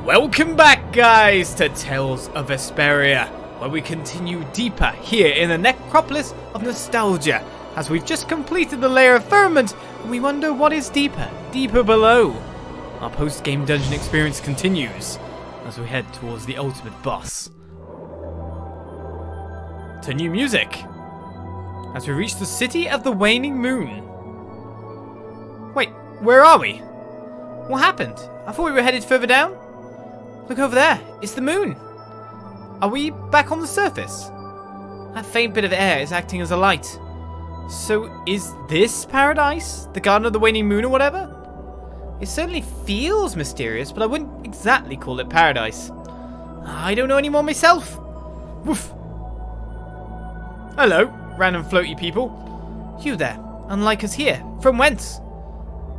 Welcome back, guys, to Tales of Vesperia, where we continue deeper here in the Necropolis of Nostalgia, as we've just completed the lair of firmament, and we wonder what is deeper below. Our post-game dungeon experience continues, as we head towards the ultimate boss. To new music, as we reach the city of the waning moon. Wait, where are we? What happened? I thought we were headed further down. Look over there, it's the moon. Are we back on the surface? That faint bit of air is acting as a light. So is this paradise? The Garden of the Waning Moon or whatever? It certainly feels mysterious, but I wouldn't exactly call it paradise. I don't know any more myself. Woof. Hello, random floaty people. You there, unlike us here. From whence?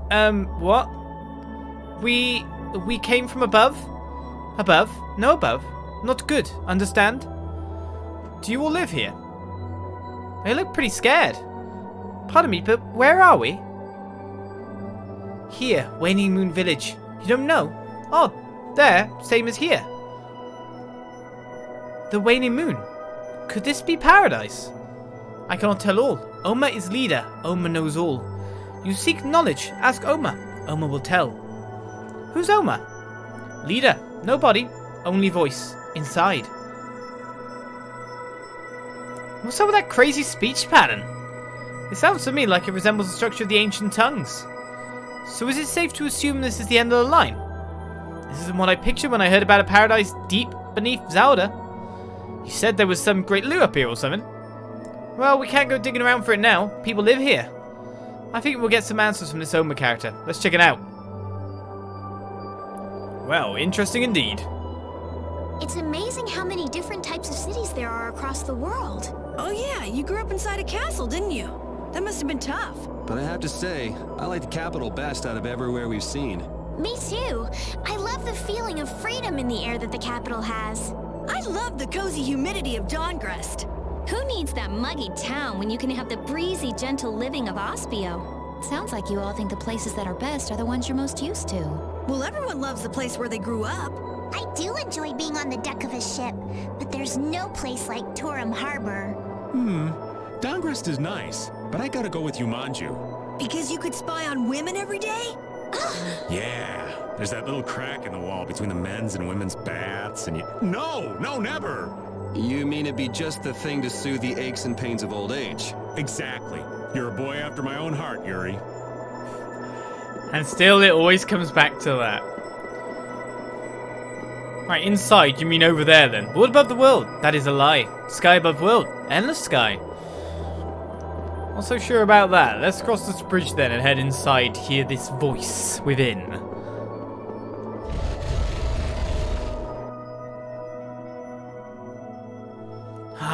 What? We came from above? Above? No above. Not good, understand? Do you all live here? They look pretty scared. Pardon me, but where are we? Here, Waning Moon Village. You don't know? Oh, there, same as here. The Waning Moon. Could this be paradise? I cannot tell all. Ohma is leader. Ohma knows all. You seek knowledge. Ask Ohma. Ohma will tell. Who's Ohma? Leader. No body. Only voice. Inside. What's up with that crazy speech pattern? It sounds to me like it resembles the structure of the ancient tongues. So is it safe to assume this is the end of the line? This isn't what I pictured when I heard about a paradise deep beneath Zelda. You said there was some great loot up here or something. Well, we can't go digging around for it now. People live here. I think we'll get some answers from this Ohma character. Let's check it out. Well, interesting indeed. It's amazing how many different types of cities there are across the world. Oh yeah, you grew up inside a castle, didn't you? That must have been tough. But I have to say, I like the capital best out of everywhere we've seen. Me too. I love the feeling of freedom in the air that the capital has. I love the cozy humidity of Dawngrest. Who needs that muggy town when you can have the breezy, gentle living of Ospio? Sounds like you all think the places that are best are the ones you're most used to. Well, everyone loves the place where they grew up. I do enjoy being on the deck of a ship, but there's no place like Torum Harbor. Dawngrest is nice, but I gotta go with Jumanju. Because you could spy on women every day? Yeah, there's that little crack in the wall between the men's and women's baths, and you... No, never! You mean it'd be just the thing to soothe the aches and pains of old age? Exactly. You're a boy after my own heart, Yuri. And still, it always comes back to that. Right, inside, you mean over there then? World above the world. That is a lie. Sky above world. Endless sky. Not so sure about that. Let's cross this bridge then and head inside to hear this voice within.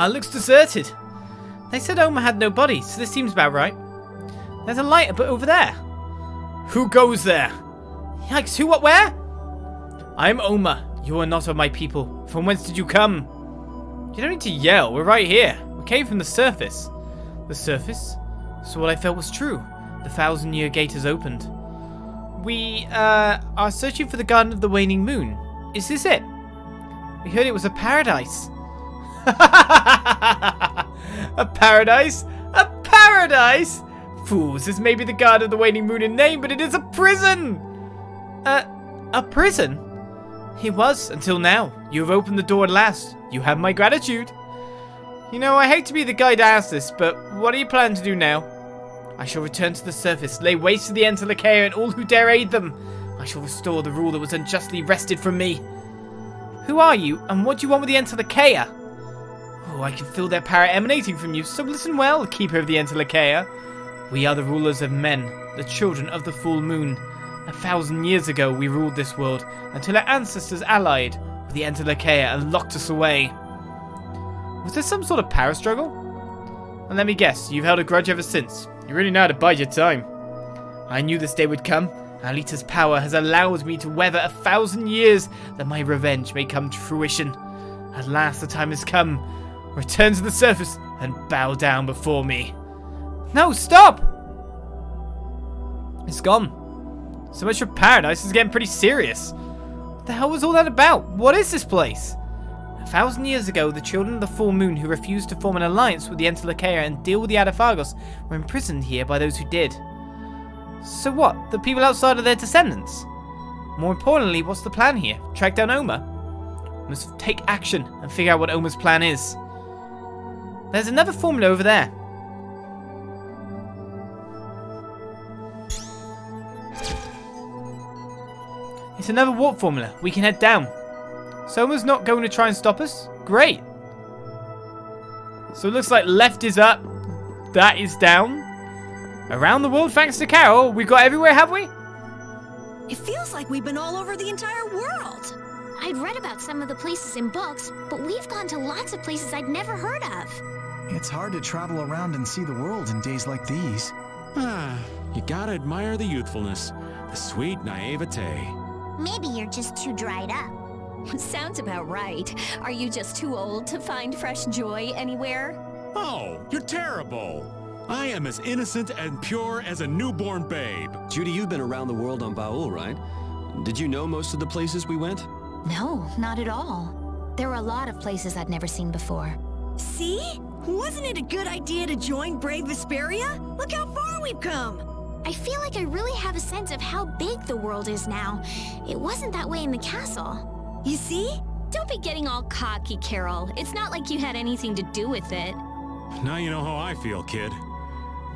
Looks deserted. They said Ohma had no body, so this seems about right. There's a light up over there. Who goes there? Yikes, who, what, where? I am Ohma. You are not of my people. From whence did you come? You don't need to yell. We're right here. We came from the surface. The surface? So what I felt was true. The 1,000-year gate has opened. We, are searching for the Garden of the Waning Moon. Is this it? We heard it was a paradise. A paradise? A paradise? Fools, this may be the Garden of the Waning Moon in name, but it is a prison! A prison? It was, until now. You have opened the door at last. You have my gratitude. You know, I hate to be the guy to ask this, but what do you plan to do now? I shall return to the surface, lay waste to the entelexeia and all who dare aid them. I shall restore the rule that was unjustly wrested from me. Who are you, and what do you want with the entelexeia? Oh, I can feel their power emanating from you, so listen well, keeper of the entelexeia. We are the rulers of men, the children of the full moon. 1,000 years ago we ruled this world, until our ancestors allied with the entelexeia and locked us away. Was there some sort of power struggle? And let me guess, you've held a grudge ever since. You really know how to bide your time. I knew this day would come. Alita's power has allowed me to weather 1,000 years that my revenge may come to fruition. At last the time has come. Return to the surface and bow down before me. No, stop! It's gone. So much for paradise is getting pretty serious. What the hell was all that about? What is this place? 1,000 years ago, the children of the full moon who refused to form an alliance with the entelexeia and deal with the Adaphagos were imprisoned here by those who did. So what? The people outside are their descendants? More importantly, what's the plan here? Track down Ohma? We must take action and figure out what Ohma's plan is. There's another formula over there. It's another warp formula. We can head down. So Ohma's not going to try and stop us? Great. So it looks like left is up. That is down. Around the world thanks to Carol. We got everywhere, have we? It feels like we've been all over the entire world. I'd read about some of the places in books, but we've gone to lots of places I'd never heard of. It's hard to travel around and see the world in days like these. You gotta admire the youthfulness, the sweet naivete. Maybe you're just too dried up. Sounds about right. Are you just too old to find fresh joy anywhere? Oh, you're terrible. I am as innocent and pure as a newborn babe. Judy, you've been around the world on Baul, right? Did you know most of the places we went? No, not at all. There were a lot of places I'd never seen before. See? Wasn't it a good idea to join Brave Vesperia? Look how far we've come. I feel like I really have a sense of how big the world is now. It wasn't that way in the castle. You see? Don't be getting all cocky, Carol. It's not like you had anything to do with it. Now you know how I feel, kid.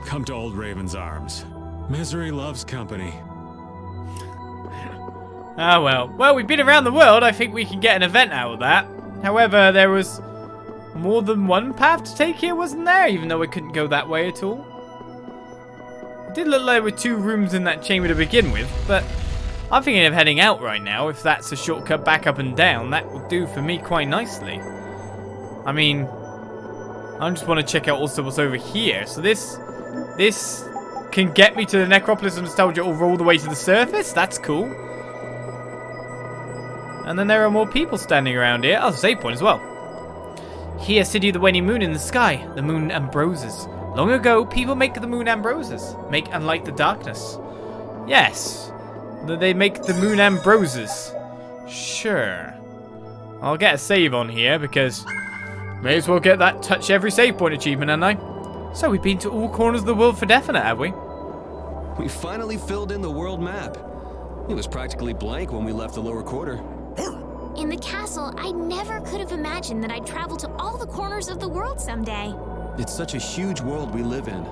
Come to old Raven's arms. Misery loves company. Ah, well. Well, we've been around the world. I think we can get an event out of that. However, there was more than one path to take here, wasn't there? Even though we couldn't go that way at all. It did look like there were 2 rooms in that chamber to begin with, but I'm thinking of heading out right now. If that's a shortcut back up and down, that will do for me quite nicely. I mean, I just want to check out also what's over here. So this can get me to the Necropolis of Nostalgia or all the way to the surface. That's cool. And then there are more people standing around here. Oh, save point as well. Here, city of the waning moon in the sky. The moon ambroses. Long ago, people make the moon ambroses. Make and light the darkness. Yes. They make the moon ambroses. Sure. I'll get a save on here because may as well get that touch every save point achievement, haven't I? So we've been to all corners of the world for definite, have we? We finally filled in the world map. It was practically blank when we left the lower quarter. In the castle, I never could have imagined that I'd travel to all the corners of the world someday. It's such a huge world we live in.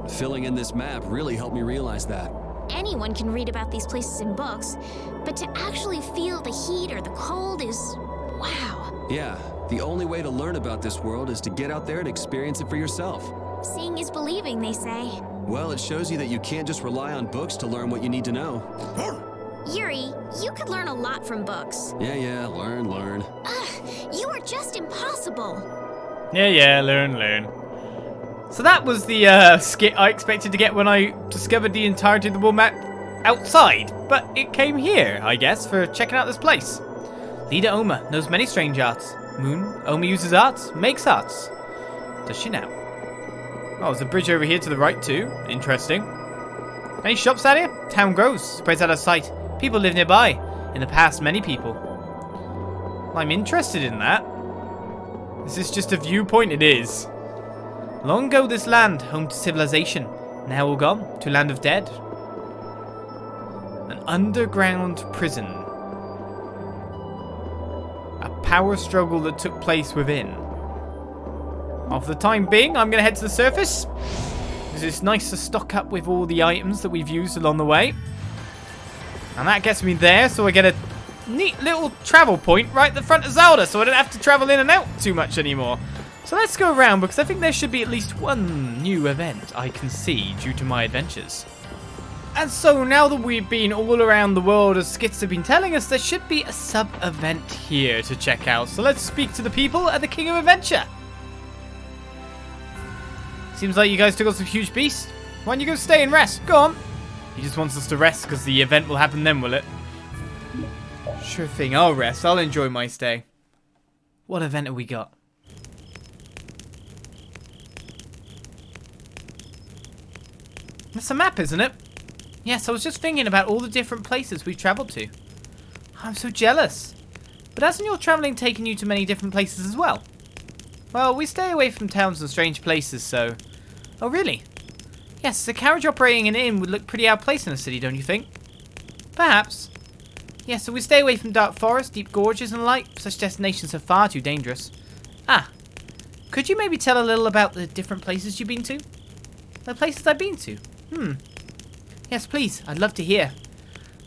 Filling in this map really helped me realize that. Anyone can read about these places in books, but to actually feel the heat or the cold is... wow. Yeah, the only way to learn about this world is to get out there and experience it for yourself. Seeing is believing, they say. Well, it shows you that you can't just rely on books to learn what you need to know. Yuri, you could learn a lot from books. Yeah, learn. Ugh, you are just impossible. Yeah, learn. So that was the skit I expected to get when I discovered the entirety of the world map outside. But it came here, I guess, for checking out this place. Leader Ohma knows many strange arts. Moon, Ohma uses arts, makes arts. Does she now? Oh, there's a bridge over here to the right too. Interesting. Any shops out here? Town grows, spreads out of sight. People live nearby. In the past, many people. Well, I'm interested in that. Is this just a viewpoint? It is. Long ago, this land, home to civilization, now all gone to land of dead. An underground prison. A power struggle that took place within. For the time being, I'm going to head to the surface. Because it's nice to stock up with all the items that we've used along the way. And that gets me there, so I get a neat little travel point right at the front of Zelda, so I don't have to travel in and out too much anymore. So let's go around, because I think there should be at least one new event I can see due to my adventures. And so now that we've been all around the world, as skits have been telling us, there should be a sub-event here to check out. So let's speak to the people at the King of Adventure. Seems like you guys took on some huge beasts. Why don't you go stay and rest? Go on. He just wants us to rest because the event will happen then, will it? Sure thing, I'll rest. I'll enjoy my stay. What event have we got? That's a map, isn't it? Yes, I was just thinking about all the different places we've travelled to. I'm so jealous. But hasn't your travelling taken you to many different places as well? Well, we stay away from towns and strange places, so... Oh, really? Yes, a carriage operating an inn would look pretty out of place in a city, don't you think? Perhaps. Yes, so we stay away from dark forests, deep gorges and the like. Such destinations are far too dangerous. Ah, could you maybe tell a little about the different places you've been to? The places I've been to? Yes, please. I'd love to hear.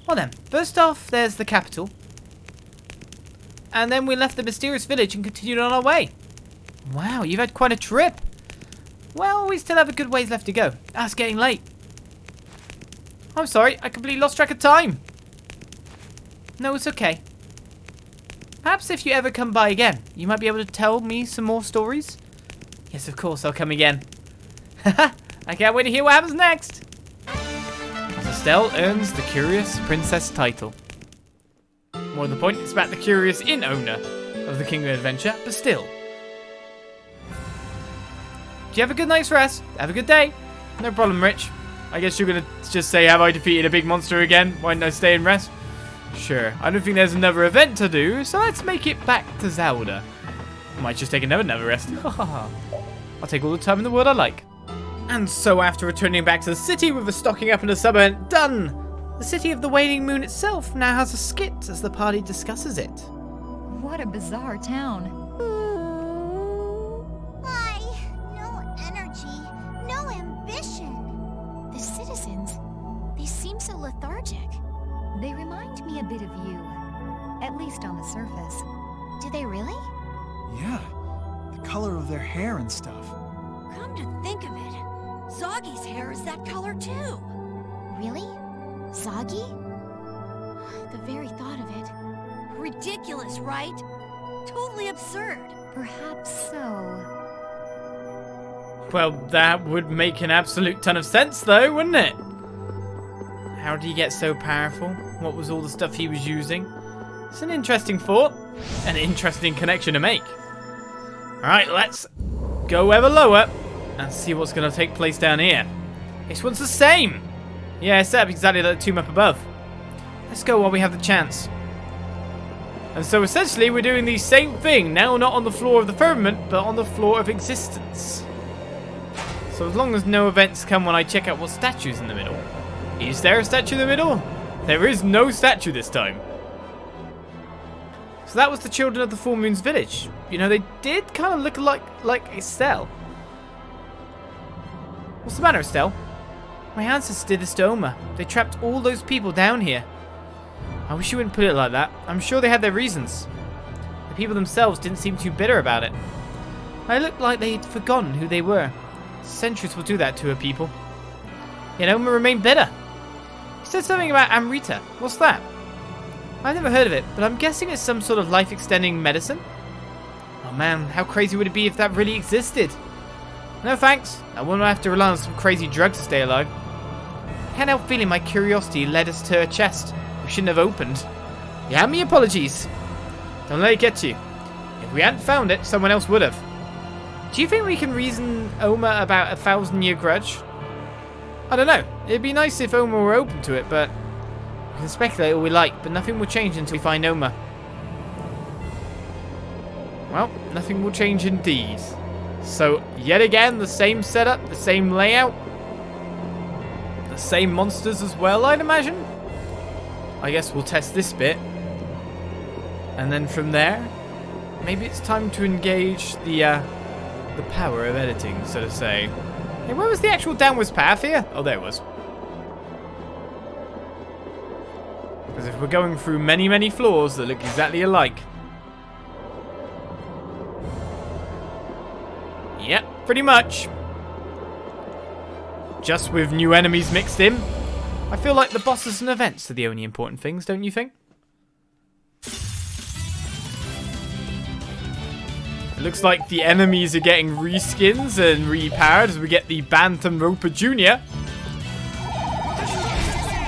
Well then, first off, there's the capital. And then we left the mysterious village and continued on our way. Wow, you've had quite a trip. Well, we still have a good ways left to go. Ah, it's getting late. I'm sorry, I completely lost track of time. No, it's okay. Perhaps if you ever come by again, you might be able to tell me some more stories? Yes, of course, I'll come again. Haha, I can't wait to hear what happens next. Estelle earns the Curious Princess title. More than the point, it's about the curious inn owner of the King of Adventure, but still. Do you have a good night's rest? Have a good day. No problem, Rich. I guess you're gonna just say, have I defeated a big monster again? Why didn't I stay and rest? Sure. I don't think there's another event to do, so let's make it back to Zelda. I might just take another rest. I'll take all the time in the world I like. And so after returning back to the city with the stocking up and the sub event done, the city of the waning moon itself now has a skit as the party discusses it. What a bizarre town. Why? No energy, no ambition. The citizens, they seem so lethargic. They remind me a bit of you, at least on the surface. Do they really? Yeah, the color of their hair and stuff. Come to think of it, Zoggy's hair is that color too. Really? Zoggy? The very thought of it. Ridiculous, right? Totally absurd. Perhaps so. Well, that would make an absolute ton of sense though, wouldn't it? How did he get so powerful? What was all the stuff he was using? It's an interesting thought. An interesting connection to make. Alright, let's go ever lower and see what's going to take place down here. This one's the same. Yeah, it's set up exactly like the tomb up above. Let's go while we have the chance. And so essentially we're doing the same thing, now not on the floor of the firmament, but on the floor of existence. So as long as no events come when I check out what statue's in the middle. Is there a statue in the middle? There is no statue this time. So that was the children of the Full Moon's village. You know, they did kind of look like Estelle. What's the matter, Estelle? My ancestors did this to Ohma. They trapped all those people down here. I wish you wouldn't put it like that. I'm sure they had their reasons. The people themselves didn't seem too bitter about it. They looked like they'd forgotten who they were. Centuries will do that to a people. Yet Ohma remained bitter. He said something about Amrita. What's that? I've never heard of it, but I'm guessing it's some sort of life-extending medicine. Oh man, how crazy would it be if that really existed? No thanks. I wouldn't have to rely on some crazy drug to stay alive. I can't help feeling my curiosity led us to her chest. We shouldn't have opened. Yeah, me apologies. Don't let it get to you. If we hadn't found it, someone else would have. Do you think we can reason Ohma about a 1,000-year grudge? I don't know. It'd be nice if Ohma were open to it, but we can speculate all we like, but nothing will change until we find Ohma. Well, nothing will change indeed. So, yet again, the same setup, the same layout, the same monsters as well, I'd imagine. I guess we'll test this bit. And then from there, maybe it's time to engage the power of editing, so to say. Hey, where was the actual downwards path here? Oh, there it was. Because if we're going through many, many floors that look exactly alike. Yep, pretty much. Just with new enemies mixed in. I feel like the bosses and events are the only important things, don't you think? It looks like the enemies are getting reskins and repowered as we get the Bantam Roper Jr.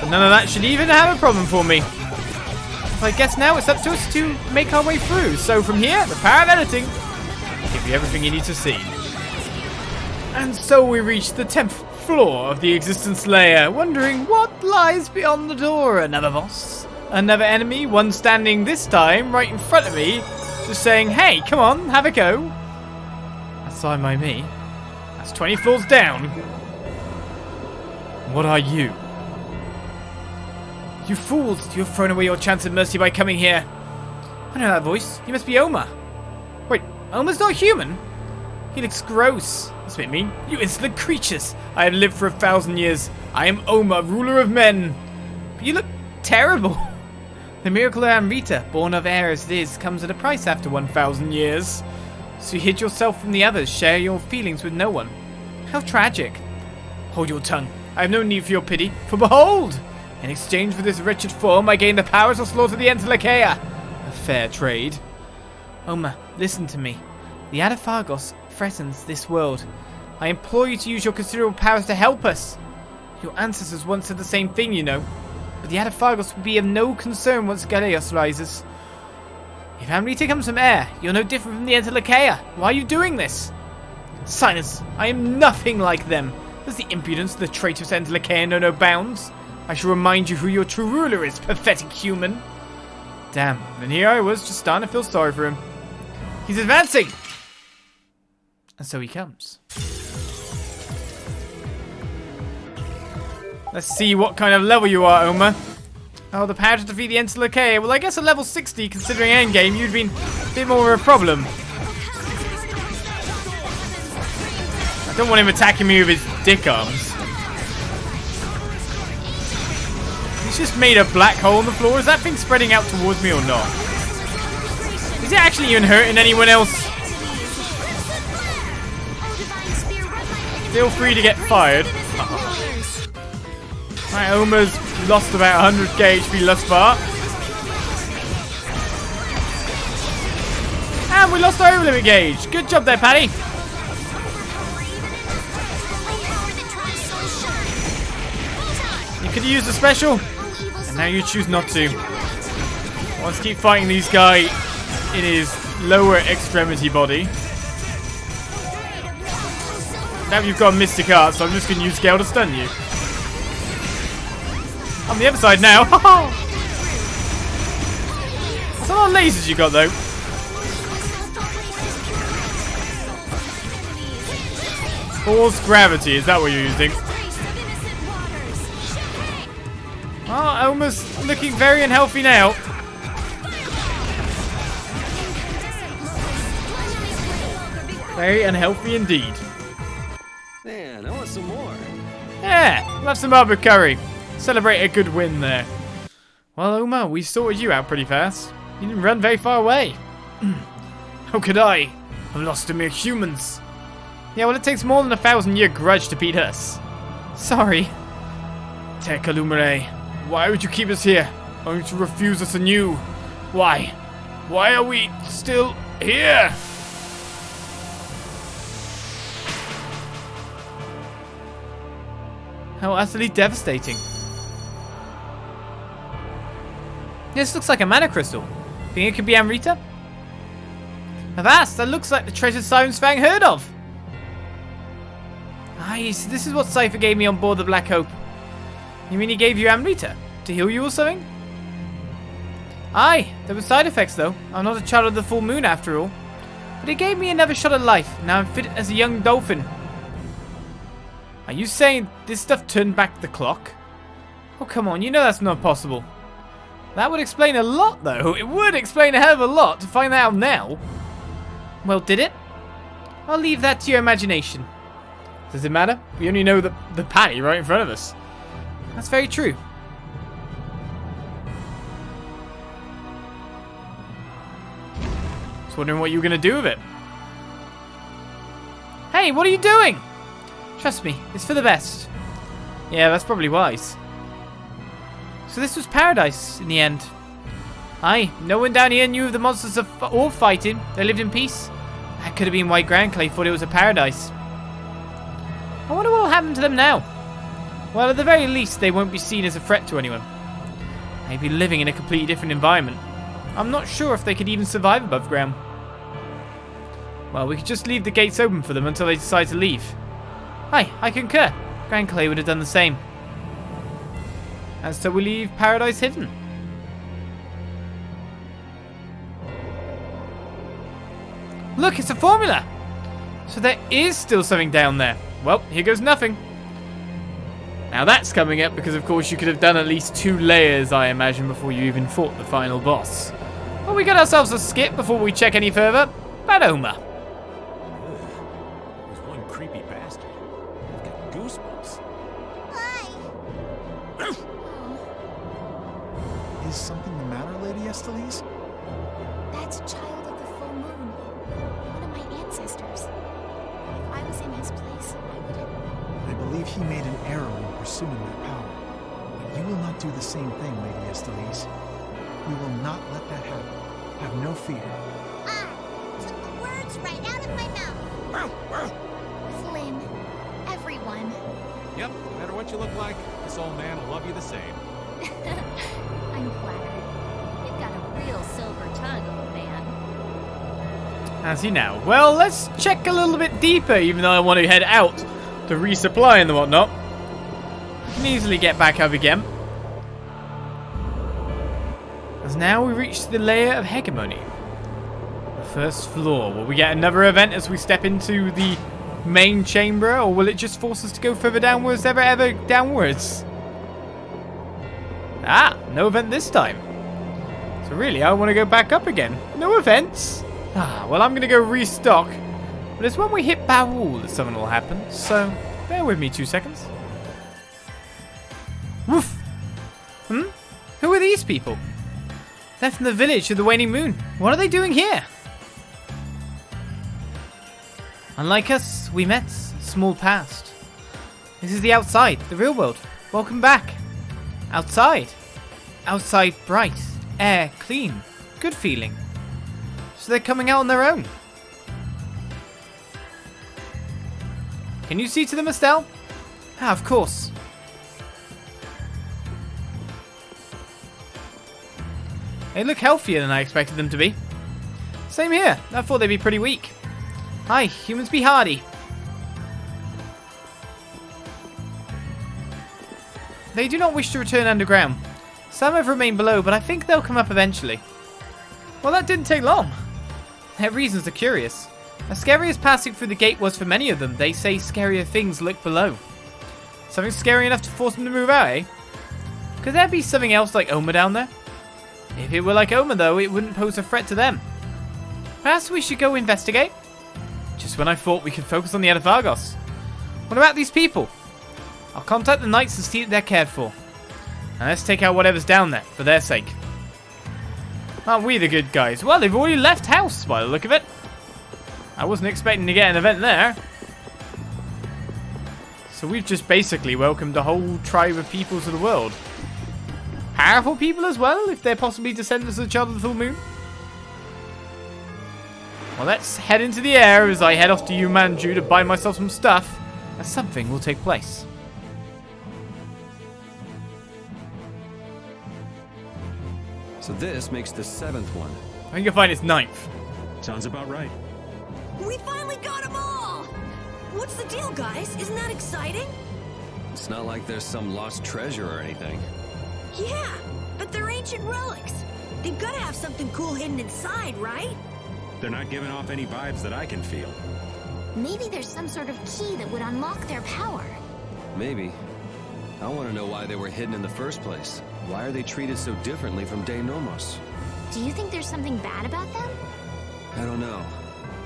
But none of that should even have a problem for me. So I guess now it's up to us to make our way through. So from here, the power of editing will give you everything you need to see. And so we reach the 10th floor of the existence layer, wondering what lies beyond the door. Another boss? Another enemy, one standing this time right in front of me, just saying, hey, come on, have a go. That's fine by me. That's 20 floors down. What are you? You fools! You have thrown away your chance at mercy by coming here. I know that voice. You must be Ohma. Wait, Ohma's not human? He looks gross. That's a bit mean. You insolent creatures! I have lived for 1,000 years. I am Ohma, ruler of men. But you look terrible. The miracle of Amrita, born of air as it is, comes at a price after 1,000 years. So you hid yourself from the others, share your feelings with no one. How tragic. Hold your tongue. I have no need for your pity, for behold! In exchange for this wretched form, I gain the powers to slaughter the entelexeia. A fair trade. Ohma, listen to me. The Adaphagos threatens this world. I implore you to use your considerable powers to help us. Your ancestors once said the same thing, you know. But the Adaphagos will be of no concern once Galeos rises. If Amrita comes from air, you're no different from the entelexeia. Why are you doing this? Silence! I am nothing like them. Does the impudence of the traitorous entelexeia know no bounds? I shall remind you who your true ruler is, pathetic human. Damn, and here I was, just starting to feel sorry for him. He's advancing! And so he comes. Let's see what kind of level you are, Ohma. Oh, the power to defeat the entelexeia. Well, I guess at level 60, considering endgame, you'd been a bit more of a problem. I don't want him attacking me with his dick arms. He's just made a black hole in the floor. Is that thing spreading out towards me or not? Is it actually even hurting anyone else? Feel free to get fired. Right, Ohma's lost about 100k HP thus far. And we lost our overlimit gauge. Good job there, Paddy. You could have used a special. And now you choose not to. Let's keep fighting these guys in his lower extremity body. Now you've got a Mystic Art, so I'm just going to use Gale to stun you. On the other side now. That's a lot of lasers you got, though. Force gravity, is that what you're using? Oh, Ohma's looking very unhealthy now. Very unhealthy indeed. Man, I want some more. Yeah, we'll have some Arbor curry. Celebrate a good win there. Well, Ohma, we sorted you out pretty fast. You didn't run very far away. How could I? I've lost to mere humans. Yeah, well, it takes more than a 1,000-year grudge to beat us. Sorry. Terca Lumireis, why would you keep us here? Only to refuse us anew? Why? Why are we still here? How utterly devastating. This looks like a mana crystal. Think it could be Amrita? Avast, that looks like the treasure Simon's Fang heard of. Nice, this is what Cypher gave me on board the Black Hope. You mean he gave you Amrita? To heal you or something? Aye, there were side effects though. I'm not a child of the full moon after all. But it gave me another shot at life. Now I'm fit as a young dolphin. Are you saying this stuff turned back the clock? Oh, come on, you know that's not possible. That would explain a lot, though. It would explain a hell of a lot to find that out now. Well, did it? I'll leave that to your imagination. Does it matter? We only know the Patty right in front of us. That's very true. Just wondering what you were going to do with it. Hey, what are you doing? Trust me, it's for the best. Yeah, that's probably wise. So this was paradise in the end. Aye, no one down here knew of the monsters of all fighting. They lived in peace. That could have been why Grand Clay thought it was a paradise. I wonder what will happen to them now. Well, at the very least, they won't be seen as a threat to anyone. They'd be living in a completely different environment. I'm not sure if they could even survive above ground. Well, we could just leave the gates open for them until they decide to leave. Aye, I concur. Grand Clay would have done the same. And so we leave paradise hidden. Look, it's a formula. So there is still something down there. Well, here goes nothing. Now that's coming up because, of course, you could have done at least 2 layers, I imagine, before you even fought the final boss. Well, we got ourselves a skip before we check any further. About Ohma. There's one creepy bastard. I've got goosebumps. Hi. Is something the matter, Lady Esteliz? That's Child of the Full Moon. One of my ancestors. If I was in his place, I would have... I believe he made an error in pursuing that power. But you will not do the same thing, Lady Esteliz. We will not let that happen. Have no fear. I took the words right out of my mouth. Flynn, everyone. Yep, no matter what you look like, this old man will love you the same. I'm flattered. You've got a real silver tongue, old man. Has he now? Well, let's check a little bit deeper, even though I want to head out to resupply and whatnot. I can easily get back up again. As now we reach the layer of hegemony. The first floor. Will we get another event as we step into the main chamber, or will it just force us to go further downwards, ever downwards? Ah, no event this time. So really, I want to go back up again. No events? Ah, well, I'm going to go restock. But it's when we hit Baul that something will happen, so bear with me 2 seconds. Woof! Who are these people? They're from the village of the waning moon. What are they doing here? Unlike us, we met small past. This is the outside, the real world. Welcome back. Outside. Outside bright, air clean, good feeling. So they're coming out on their own. Can you see to them, Estelle? Ah, of course. They look healthier than I expected them to be. Same here. I thought they'd be pretty weak. Hi, humans be hardy. They do not wish to return underground. Some have remained below, but I think they'll come up eventually. Well, that didn't take long. Their reasons are curious. As scary as passing through the gate was for many of them, they say scarier things lurk below. Something scary enough to force them to move out, eh? Could there be something else like Ohma down there? If it were like Ohma, though, it wouldn't pose a threat to them. Perhaps we should go investigate? Just when I thought we could focus on the Adaphagos. What about these people? I'll contact the knights and see that they're cared for. And let's take out whatever's down there, for their sake. Aren't we the good guys? Well, they've already left house, by the look of it. I wasn't expecting to get an event there. So we've just basically welcomed a whole tribe of people to the world. Powerful people as well, if they're possibly descendants of the Child of the Full Moon. Well, let's head into the air as I head off to Yumanju to buy myself some stuff, as something will take place. So this makes the 7th one. I think you'll find it's 9th. Sounds about right. We finally got them all! What's the deal, guys? Isn't that exciting? It's not like there's some lost treasure or anything. Yeah, but they're ancient relics. They've got to have something cool hidden inside, right? They're not giving off any vibes that I can feel. Maybe there's some sort of key that would unlock their power. Maybe. I want to know why they were hidden in the first place. Why are they treated so differently from De Nomos? Do you think there's something bad about them? I don't know.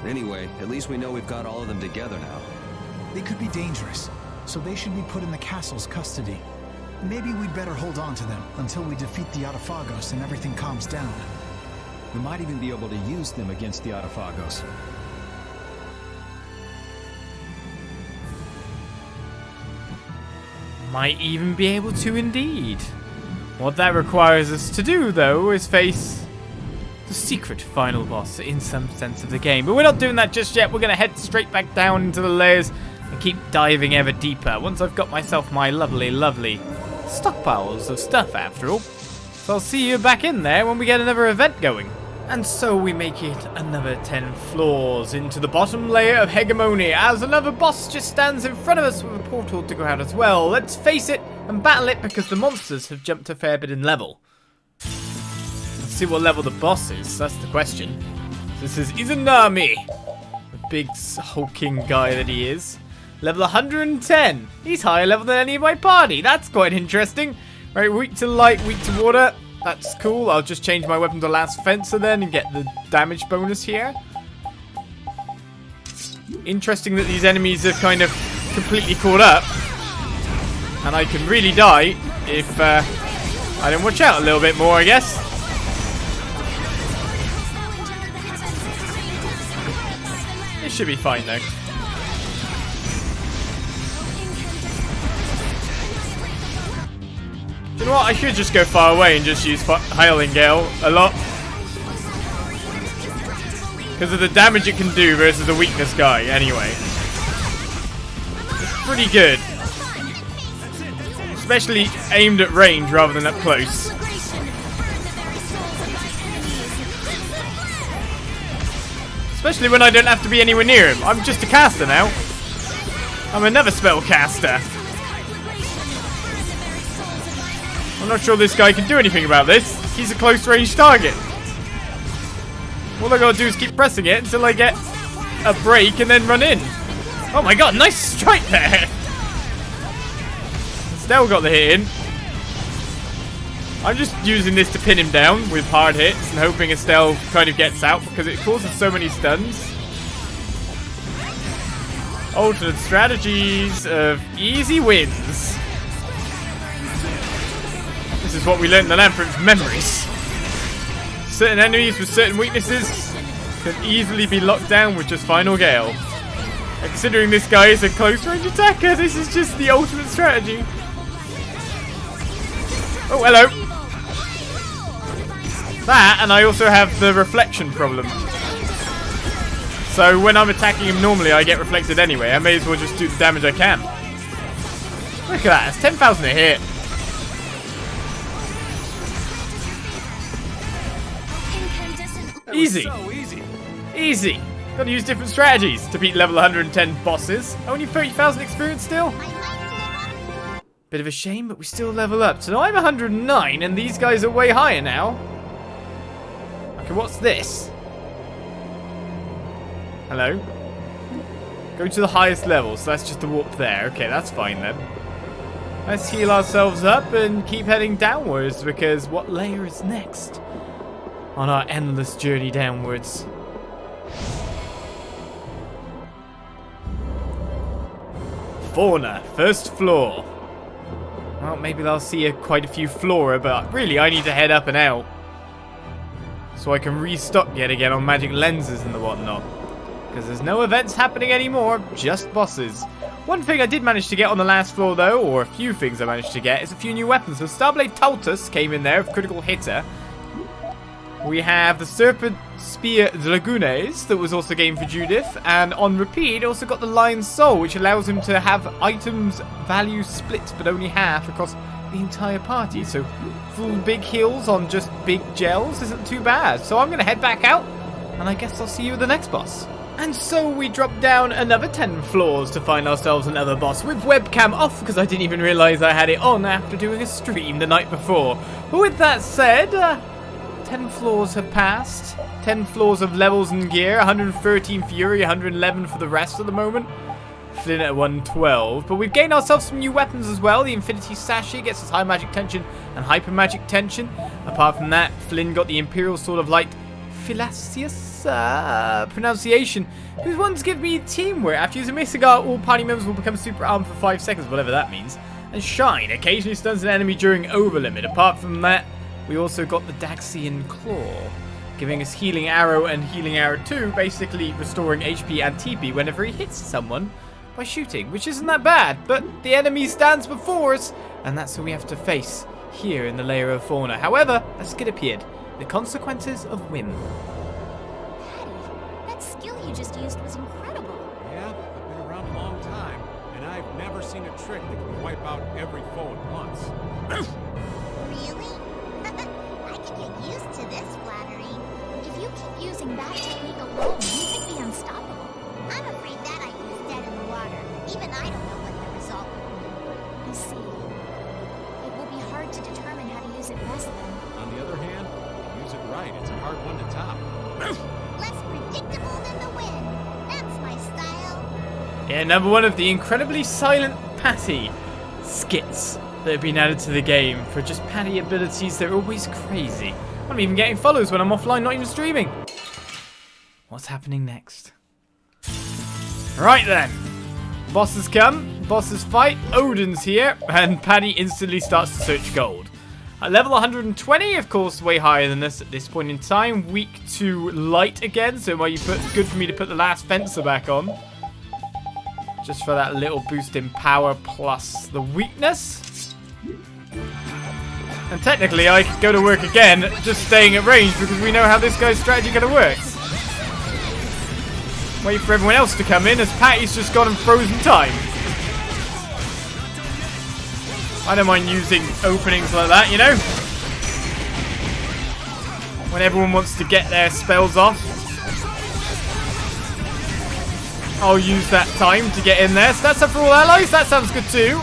Anyway, at least we know we've got all of them together now. They could be dangerous, so they should be put in the castle's custody. Maybe we'd better hold on to them until we defeat the Adaphagos and everything calms down. We might even be able to use them against the Adaphagos. Might even be able to indeed. What that requires us to do, though, is face the secret final boss in some sense of the game. But we're not doing that just yet. We're going to head straight back down into the layers and keep diving ever deeper once I've got myself my lovely, lovely stockpiles of stuff, after all. So I'll see you back in there when we get another event going. And so we make it another 10 floors into the bottom layer of Hegemony as another boss just stands in front of us with a portal to go out as well. Let's face it and battle it because the monsters have jumped a fair bit in level. Let's see what level the boss is, that's the question. This is Izanami. The big hulking guy that he is. Level 110. He's higher level than any of my party. That's quite interesting. Right, weak to light, weak to water. That's cool. I'll just change my weapon to Last Fencer then and get the damage bonus here. Interesting that these enemies have kind of completely caught up. And I can really die if I don't watch out a little bit more, I guess. It should be fine though. You know what? I should just go far away and just use Hailing Gale a lot. Because of the damage it can do versus the weakness guy, anyway. It's pretty good. Especially aimed at range rather than up close. Especially when I don't have to be anywhere near him. I'm just a caster now. I'm another spell caster. I'm not sure this guy can do anything about this. He's a close range target. All I gotta do is keep pressing it until I get a break and then run in. Oh my god, nice strike there! Still got the hit in. I'm just using this to pin him down with hard hits and hoping Estelle kind of gets out because it causes so many stuns. Alternate strategies of easy wins. This is what we learned in the Labyrinth memories. Certain enemies with certain weaknesses can easily be locked down with just Final Gale. And considering this guy is a close range attacker, this is just the ultimate strategy. Oh, hello. That, and I also have the reflection problem. So when I'm attacking him normally, I get reflected anyway. I may as well just do the damage I can. Look at that, it's 10,000 a hit. Easy. So easy. Easy. Gotta use different strategies to beat level 110 bosses. Only 30,000 experience still. Bit of a shame, but we still level up. So now I'm 109 and these guys are way higher now. Okay, what's this? Hello? Go to the highest level, so that's just the warp there. Okay, that's fine then. Let's heal ourselves up and keep heading downwards because what layer is next on our endless journey downwards? Fauna, first floor. Well, maybe I'll see quite a few flora, but really I need to head up and out so I can restock yet again on magic lenses and the whatnot. Because there's no events happening anymore, just bosses. One thing I did manage to get on the last floor though, or a few things I managed to get, is a few new weapons. So Starblade Taltus came in there, critical hitter. We have the Serpent Spear Dragones that was also gained for Judith, and on repeat also got the Lion's Soul, which allows him to have items value split but only half across the entire party. So full big heals on just big gels isn't too bad. So I'm going to head back out, and I guess I'll see you at the next boss. And so we drop down another 10 floors to find ourselves another boss with webcam off because I didn't even realise I had it on after doing a stream the night before. But with that said, 10 floors have passed. 10 floors of levels and gear. 113 Fury, 111 for the rest at the moment. Flynn at 112. But we've gained ourselves some new weapons as well. The Infinity Sachet gets us high magic tension and hyper magic tension. Apart from that, Flynn got the Imperial Sword of Light Philacius pronunciation, whose ones give me teamwork. After using Mystigar, all party members will become super armed for 5 seconds, whatever that means. And Shine occasionally stuns an enemy during overlimit. Apart from that, we also got the Daxian Claw, giving us Healing Arrow and Healing Arrow 2, basically restoring HP and TP whenever he hits someone by shooting, which isn't that bad, but the enemy stands before us, and that's who we have to face here in the layer of fauna. However, a skid appeared. The consequences of whim. That skill you just used was incredible. Yeah, I've been around a long time, and I've never seen a trick that can wipe out every foe at once. Really? I could get used to this flattery. If you keep using that technique alone, you could be unstoppable. I'm afraid that I was dead in the water. Even I don't know what the result will be. I see. It will be hard to determine how to use it best then. On the other hand, if you use it right, it's a hard one to top. Less Yeah, number one of the incredibly silent Patty skits that have been added to the game. For just Patty abilities, they're always crazy. I'm even getting follows when I'm offline, not even streaming. What's happening next? Right then. Bosses come, bosses fight, Odin's here, and Patty instantly starts to search gold. At level 120, of course, way higher than us at this point in time. Weak to light again, so good for me to put the last fencer back on. Just for that little boost in power plus the weakness. And technically, I could go to work again, just staying at range, because we know how this guy's strategy going to work. Wait for everyone else to come in, as Patty's just got him frozen time. I don't mind using openings like that, you know? When everyone wants to get their spells off. I'll use that time to get in there. So that's up for all allies. That sounds good too.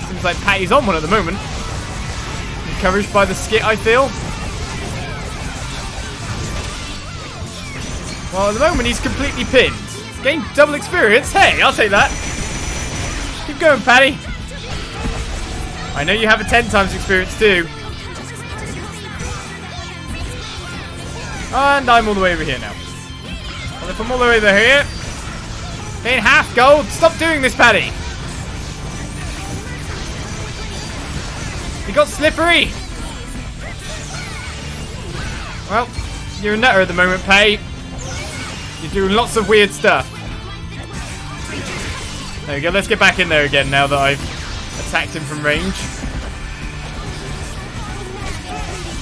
Seems like Patty's on one at the moment. Encouraged by the skit, I feel. Well, at the moment he's completely pinned. Gained double experience. Hey, I'll take that. Keep going, Patty. I know you have a 10 times experience too. And I'm all the way over here now. Well, if I'm all the way over here, ain't half gold. Stop doing this, Patty. You got slippery. Well, you're a nutter at the moment, Patty. You're doing lots of weird stuff. There we go. Let's get back in there again now that I've attacked him from range.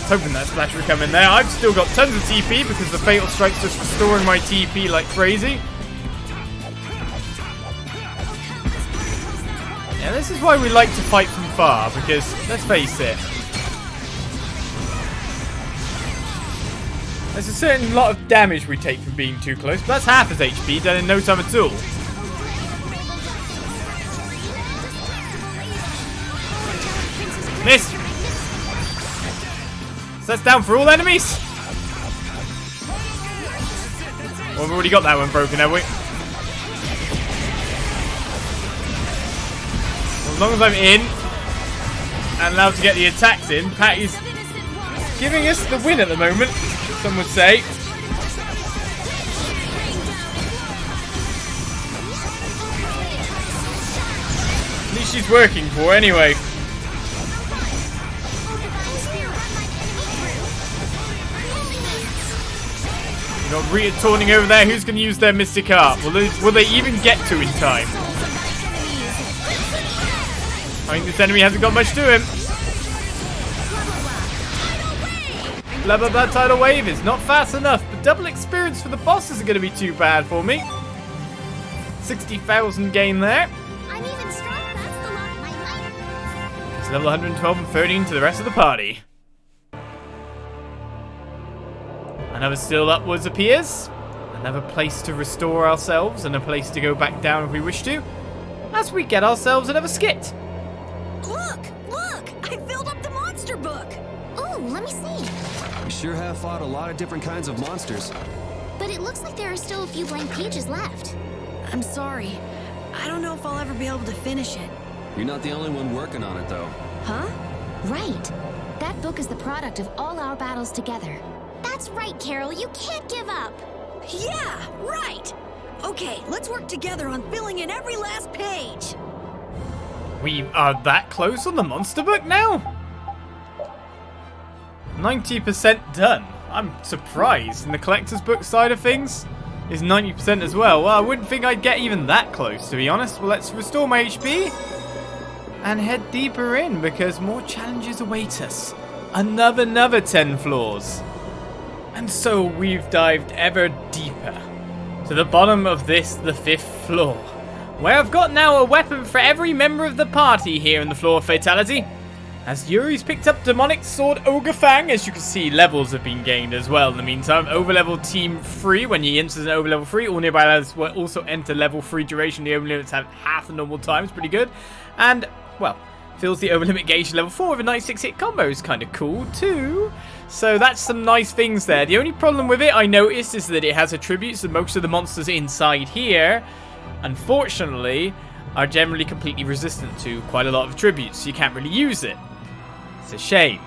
Hoping that splash would come in there. I've still got tons of TP because the Fatal Strike's just restoring my TP like crazy. Yeah, this is why we like to fight from far, because, let's face it, there's a certain lot of damage we take from being too close, but that's half his HP done in no time at all. Missed! So that's down for all enemies. Well, we've already got that one broken, have we? Well, as long as I'm in and allowed to get the attacks in, Patty's giving us the win at the moment, some would say. At least she's working for her anyway. Got Rita taunting over there. Who's going to use their Mystic Harp? Will they even get to in time? I think this enemy hasn't got much to him. Blah blah blah tidal wave is not fast enough, but double experience for the boss isn't going to be too bad for me. 60,000 gain there. I'm even stronger. That's the lot of my life. It's level 112 and 13 to the rest of the party. Another still upwards appears. Another place to restore ourselves and a place to go back down if we wish to. As we get ourselves another skit. Look! I filled up the monster book! Ooh, let me see. We sure have fought a lot of different kinds of monsters. But it looks like there are still a few blank pages left. I'm sorry. I don't know if I'll ever be able to finish it. You're not the only one working on it, though. Huh? Right. That book is the product of all our battles together. That's right, Carol. You can't give up. Yeah, right! Okay, let's work together on filling in every last page! We are that close on the monster book now? 90% done. I'm surprised. And the collector's book side of things is 90% as well. Well, I wouldn't think I'd get even that close, to be honest. Well, let's restore my HP and head deeper in, because more challenges await us. Another 10 floors. And so we've dived ever deeper to the bottom of this, the 5th floor, where I've got now a weapon for every member of the party here in the Floor of Fatality. As Yuri's picked up Demonic Sword Ogre Fang, as you can see, levels have been gained as well in the meantime. Overlevel Team 3, when he enters an overlevel 3, all nearby allies will also enter level 3 duration. The overlimits have half the normal time, it's pretty good. And, well, fills the overlimit gauge to level 4 with a 96 hit combo is kind of cool too. So that's some nice things there. The only problem with it, I noticed, is that it has attributes that most of the monsters inside here, unfortunately, are generally completely resistant to quite a lot of attributes. So you can't really use it. It's a shame.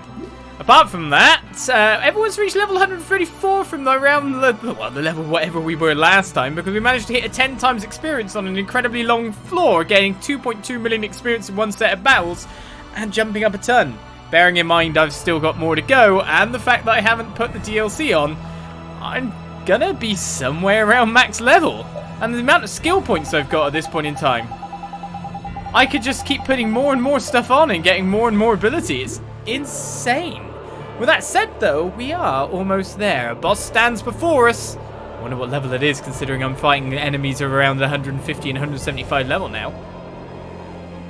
Apart from that, everyone's reached level 134 from around the level whatever we were last time, because we managed to hit a 10 times experience on an incredibly long floor, gaining 2.2 million experience in one set of battles, and jumping up a ton. Bearing in mind I've still got more to go, and the fact that I haven't put the DLC on, I'm gonna be somewhere around max level. And the amount of skill points I've got at this point in time, I could just keep putting more and more stuff on and getting more and more ability. It's insane. With that said, though, we are almost there. A boss stands before us. I wonder what level it is, considering I'm fighting enemies of around 150 and 175 level now.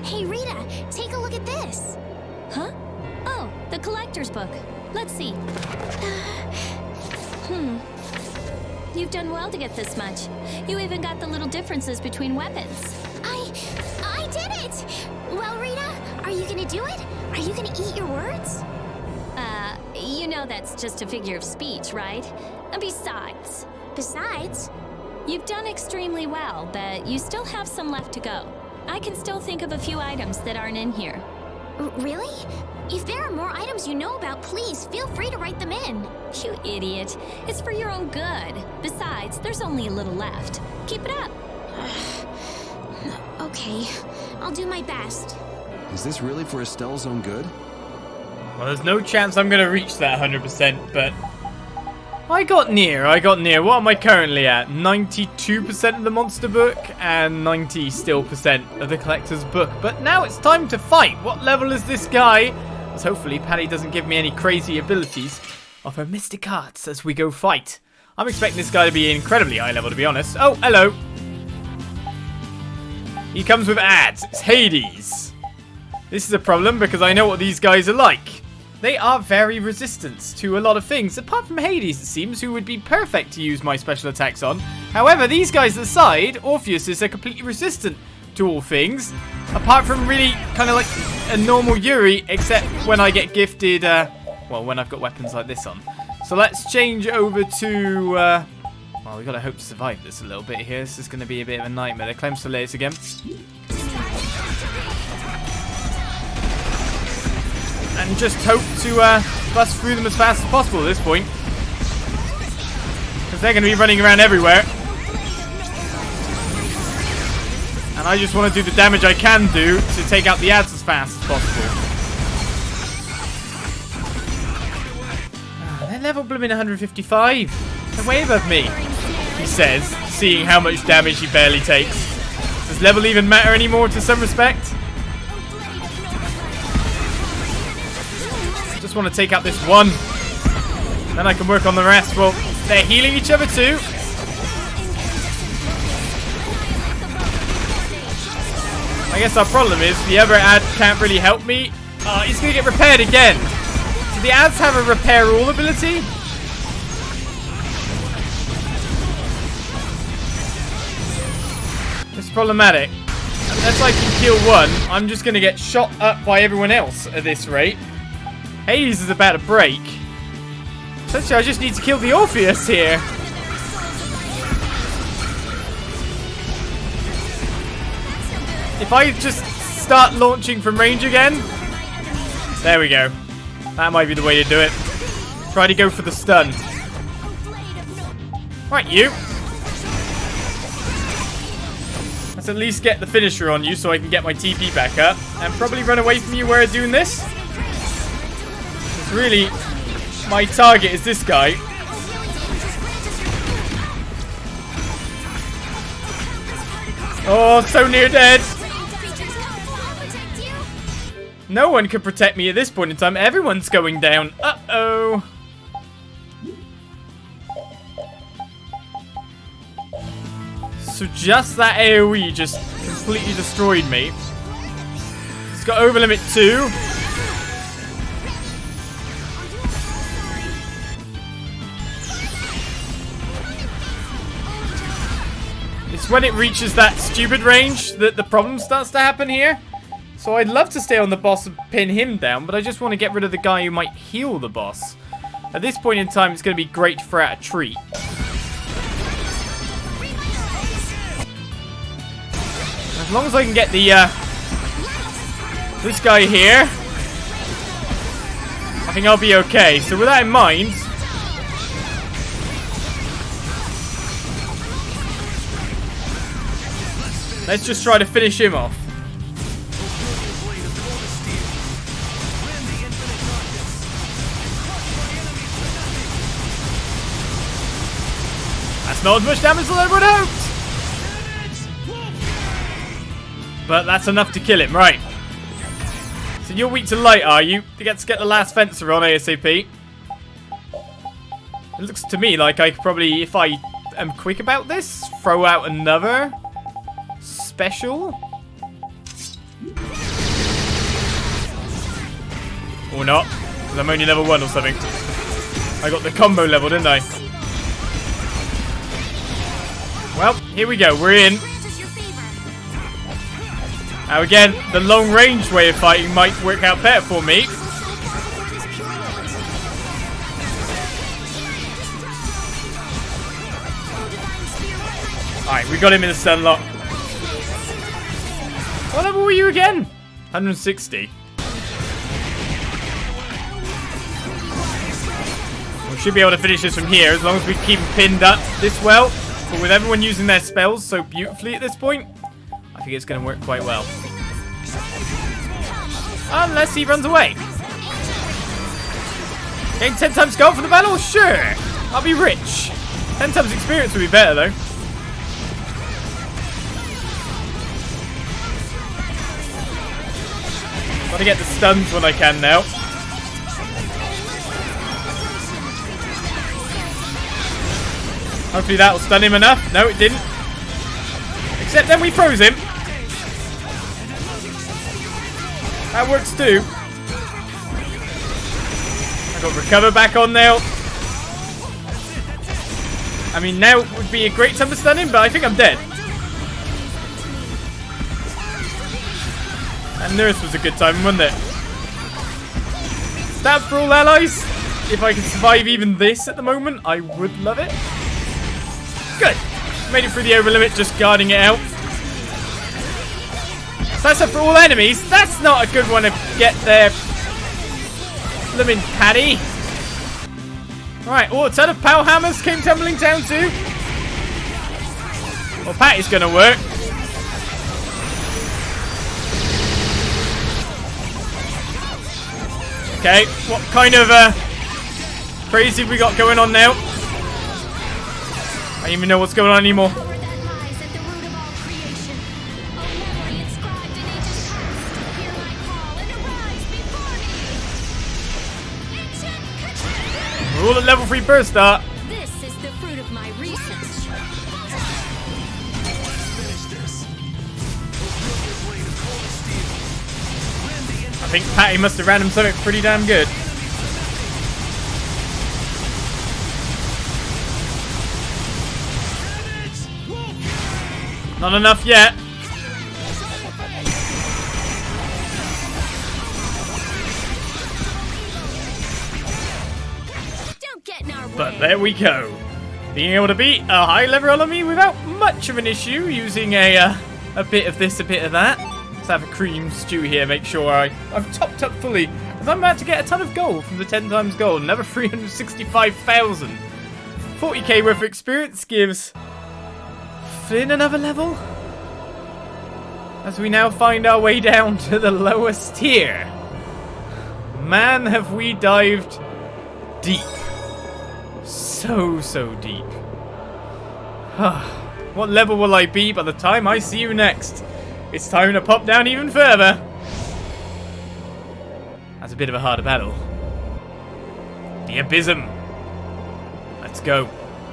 Hey, Rita, take a look at this. Huh? Oh, the collector's book. Let's see. You've done well to get this much. You even got the little differences between weapons. I did it! Well, Rita, are you gonna do it? Are you gonna eat your words? You know that's just a figure of speech, right? And besides, you've done extremely well, but you still have some left to go. I can still think of a few items that aren't in here. Really? If there are more items you know about, please feel free to write them in. You idiot. It's for your own good. Besides, there's only a little left. Keep it up. Okay, I'll do my best. Is this really for Estelle's own good? Well, there's no chance I'm going to reach that 100%, but I got near. What am I currently at? 92% of the monster book and 90% still of the collector's book. But now it's time to fight. What level is this guy? As hopefully Patty doesn't give me any crazy abilities of her mystic arts as we go fight. I'm expecting this guy to be incredibly high level, to be honest. Oh, hello. He comes with ads. It's Hades. This is a problem because I know what these guys are like. They are very resistant to a lot of things, apart from Hades, it seems, who would be perfect to use my special attacks on. However, these guys aside, Orpheus are completely resistant to all things, apart from really kind of like a normal Yuri, except when I get gifted, well, when I've got weapons like this on. So let's change over to, well, we gotta hope to survive this a little bit here. This is gonna be a bit of a nightmare. There, claims to layers again. And just hope to bust through them as fast as possible at this point. Because they're going to be running around everywhere. And I just want to do the damage I can do to take out the ads as fast as possible. They're level blooming 155. They're way above me, he says, seeing how much damage he barely takes. Does level even matter anymore to some respect? Just want to take out this one. Then I can work on the rest. Well, they're healing each other too. I guess our problem is the other ad can't really help me. He's going to get repaired again. Do the ads have a repair all ability? It's problematic. Unless I can kill one, I'm just going to get shot up by everyone else at this rate. Hades is about to break. Essentially, I just need to kill the Orpheus here. If I just start launching from range again. There we go. That might be the way to do it. Try to go for the stun. Right, you. Let's at least get the finisher on you so I can get my TP back up. And probably run away from you where I'm doing this. Really, my target is this guy. Oh, so near dead. No one can protect me at this point in time. Everyone's going down. Uh-oh. So just that AoE just completely destroyed me. It's got overlimit 2. It's when it reaches that stupid range that the problem starts to happen here. So I'd love to stay on the boss and pin him down, but I just want to get rid of the guy who might heal the boss. At this point in time, it's going to be great to throw out a treat. As long as I can get the, this guy here, I think I'll be okay. So with that in mind, let's just try to finish him off. That's not as much damage as I would have hoped. But that's enough to kill him, right. So you're weak to light, are you? Let's get the last fencer on ASAP. It looks to me like I could probably, if I am quick about this, throw out another special. Or not, because I'm only level 1 or something. I got the combo level, didn't I? Well, here we go, we're in. Now again, the long range way of fighting might work out better for me. Alright, we got him in the stun lock. What level were you again? 160. We should be able to finish this from here as long as we keep him pinned up this well. But with everyone using their spells so beautifully at this point, I think it's going to work quite well. Unless he runs away. Getting 10 times gold for the battle? Sure. I'll be rich. 10 times experience would be better though. Gotta get the stuns when I can now. Hopefully that'll stun him enough. No, it didn't. Except then we froze him. That works too. I got recover back on now. I mean, now would be a great time to stun him, but I think I'm dead. That nurse was a good time, wasn't it? Stab for all allies. If I can survive even this at the moment, I would love it. Good. Made it through the over limit, just guarding it out. That's up for all enemies. That's not a good one to get there. Blimmin' Paddy. Right, oh, a ton of power hammers came tumbling down too. Well, Patty's gonna work. Okay, what kind of crazy have we got going on now? I don't even know what's going on anymore. We're all at level 3 burst start. This is the fruit of my research. I think Patty must have ran him something pretty damn good. Not enough yet. But there we go. Being able to beat a high level enemy without much of an issue, using a bit of this, a bit of that. Let's have a cream stew here, make sure I've topped up fully. Because I'm about to get a ton of gold from the 10 times gold. Another 365,000. 40k worth of experience gives Flynn another level. As we now find our way down to the lowest tier. Man, have we dived deep. So deep. What level will I be by the time I see you next? It's time to pop down even further. That's a bit of a harder battle. The Abysm. Let's go.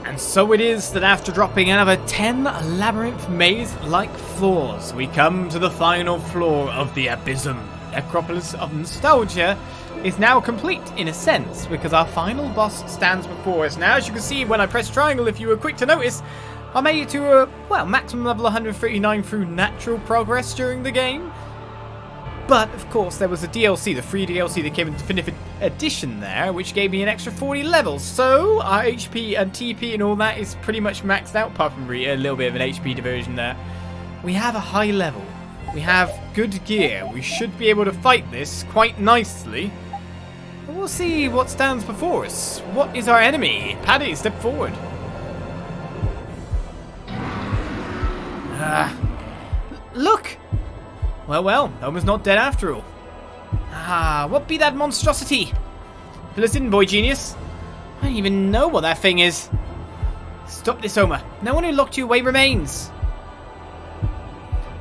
And so it is that after dropping another 10 labyrinth maze-like floors, we come to the final floor of the Abysm. Necropolis of Nostalgia is now complete in a sense, because our final boss stands before us. Now, as you can see when I press triangle, if you were quick to notice, I made it to a, well, maximum level 139 through natural progress during the game. But, of course, there was the DLC, the free DLC that came in Definitive Edition there, which gave me an extra 40 levels. So, our HP and TP and all that is pretty much maxed out, apart from a little bit of an HP diversion there. We have a high level. We have good gear. We should be able to fight this quite nicely. But we'll see what stands before us. What is our enemy? Paddy, step forward. Look! Well, Ohma's not dead after all. What be that monstrosity? Fill us in, boy genius. I don't even know what that thing is. Stop this, Ohma. No one who locked you away remains.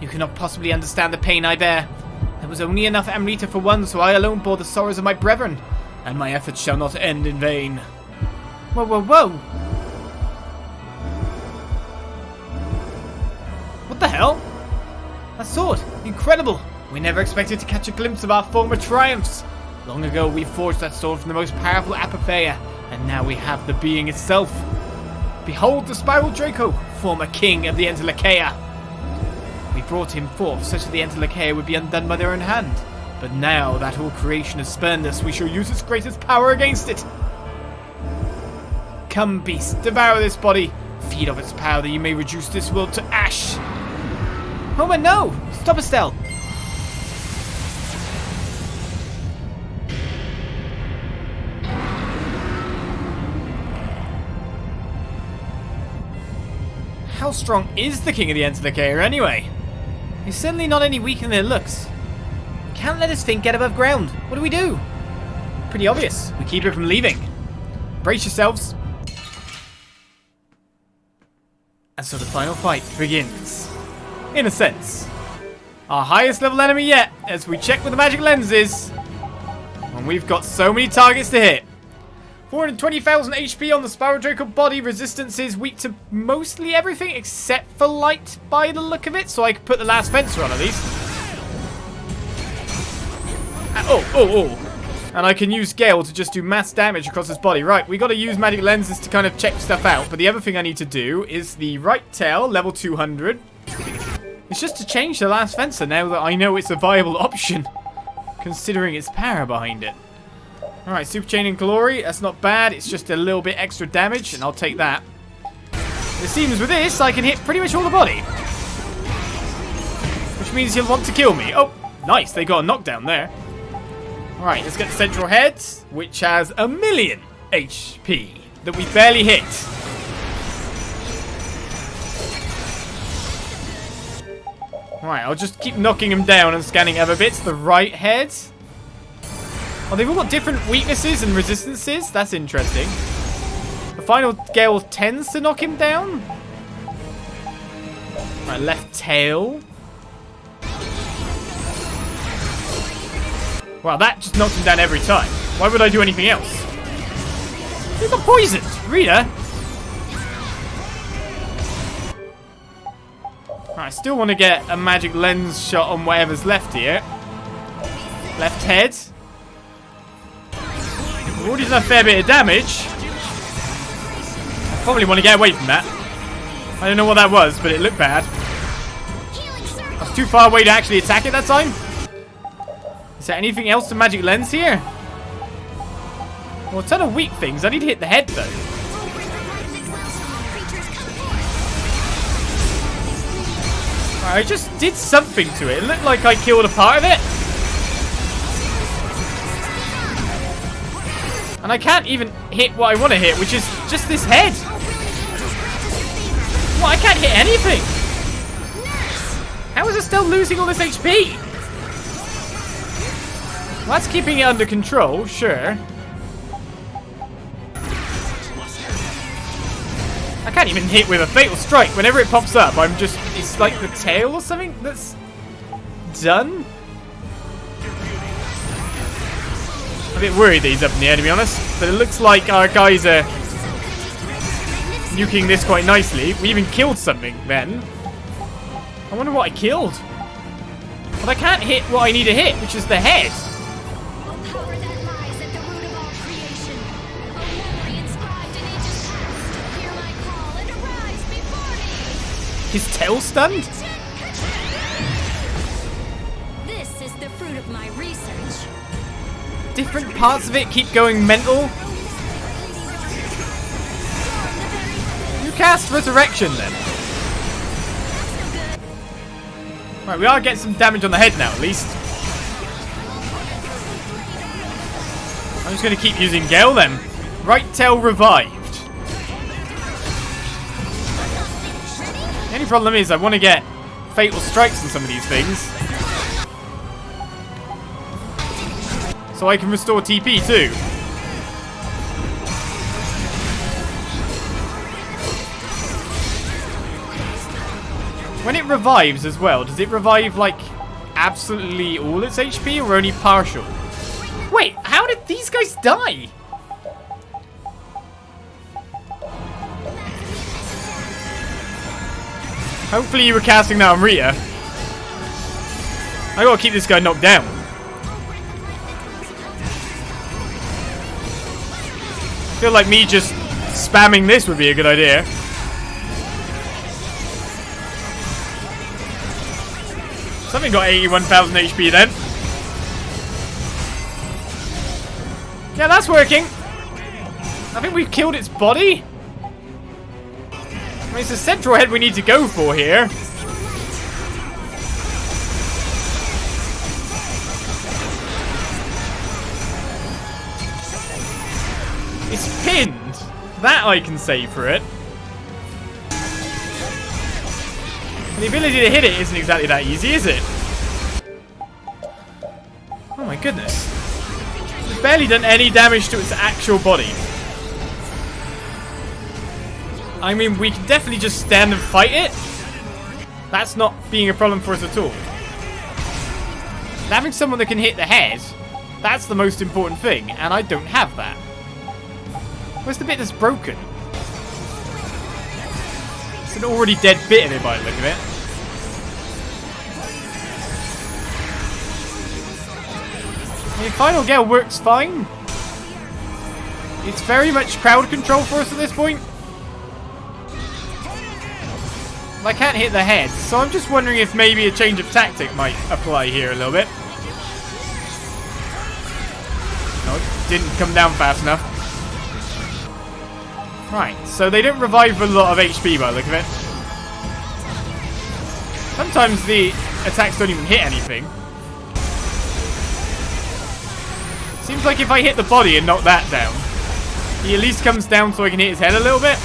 You cannot possibly understand the pain I bear. There was only enough Amrita for one, so I alone bore the sorrows of my brethren, and my efforts shall not end in vain. Whoa. What the hell? A sword! Incredible! We never expected to catch a glimpse of our former triumphs. Long ago we forged that sword from the most powerful apotheia, and now we have the being itself. Behold the Spiral Draco, former king of the entelexeia. We brought him forth such that the entelexeia would be undone by their own hand. But now that all creation has spurned us, we shall use its greatest power against it. Come, beast, devour this body. Feed off its power that you may reduce this world to ash. Ohma, no! Stop, Estelle! How strong is the king of the entelexeia anyway? He's certainly not any weaker than it looks. We can't let this thing get above ground. What do we do? Pretty obvious. We keep it from leaving. Brace yourselves. And so the final fight begins. In a sense. Our highest level enemy yet, as we check with the magic lenses. And we've got so many targets to hit. 420,000 HP on the Spiral Draco body. Resistance is weak to mostly everything except for light by the look of it. So I could put the last fencer on at least. Oh. And I can use Gale to just do mass damage across his body. Right, we got to use magic lenses to kind of check stuff out. But the other thing I need to do is the right tail, level 200. It's just to change the last fencer now that I know it's a viable option, considering its power behind it. Alright, Super Chain and Glory. That's not bad. It's just a little bit extra damage, and I'll take that. It seems with this, I can hit pretty much all the body. Which means he'll want to kill me. Oh, nice. They got a knockdown there. Alright, let's get the central head, which has 1,000,000 HP that we barely hit. Alright, I'll just keep knocking him down and scanning other bits. The right head. Oh, they've all got different weaknesses and resistances. That's interesting. The final Gale tends to knock him down. Right, left tail. Wow, that just knocks him down every time. Why would I do anything else? He got poisoned. Rita. I still want to get a magic lens shot on whatever's left here. Left head. We've already done a fair bit of damage. I probably want to get away from that. I don't know what that was, but it looked bad. I was too far away to actually attack it that time. Is there anything else to magic lens here? Well, a ton of weak things. I need to hit the head though. I just did something to it. It looked like I killed a part of it. And I can't even hit what I want to hit, which is just this head. Well, I can't hit anything. How is it still losing all this HP? Well, that's keeping it under control, sure. I can't even hit with a fatal strike. Whenever it pops up, I'm just... It's like the tail or something that's done. I'm a bit worried that he's up in the air, to be honest. But it looks like our guys are nuking this quite nicely. We even killed something then. I wonder what I killed. But I can't hit what I need to hit, which is the head. His tail stunned? This is the fruit of different parts of it keep going mental. You cast Resurrection then. Right, we are getting some damage on the head now at least. I'm just going to keep using Gale then. Right tail revived. The only problem is I want to get Fatal Strikes on some of these things. So I can restore TP too. When it revives as well, does it revive like absolutely all its HP or only partial? Wait, how did these guys die? Hopefully you were casting that on Rita. I gotta keep this guy knocked down. I feel like me just spamming this would be a good idea. Something got 81,000 HP then. Yeah, that's working. I think we've killed its body. I mean, it's the central head we need to go for here. It's pinned. That I can say for it. And the ability to hit it isn't exactly that easy, is it? Oh my goodness. It's barely done any damage to its actual body. I mean, we can definitely just stand and fight it. That's not being a problem for us at all. And having someone that can hit the head, that's the most important thing, and I don't have that. Where's the bit that's broken? It's an already dead bit of it by the look of it. I mean, Final Gale works fine. It's very much crowd control for us at this point. I can't hit the head, so I'm just wondering if maybe a change of tactic might apply here a little bit. No, it didn't come down fast enough. Right, so they don't revive a lot of HP by the look of it. Sometimes the attacks don't even hit anything. Seems like if I hit the body and knock that down, he at least comes down so I can hit his head a little bit.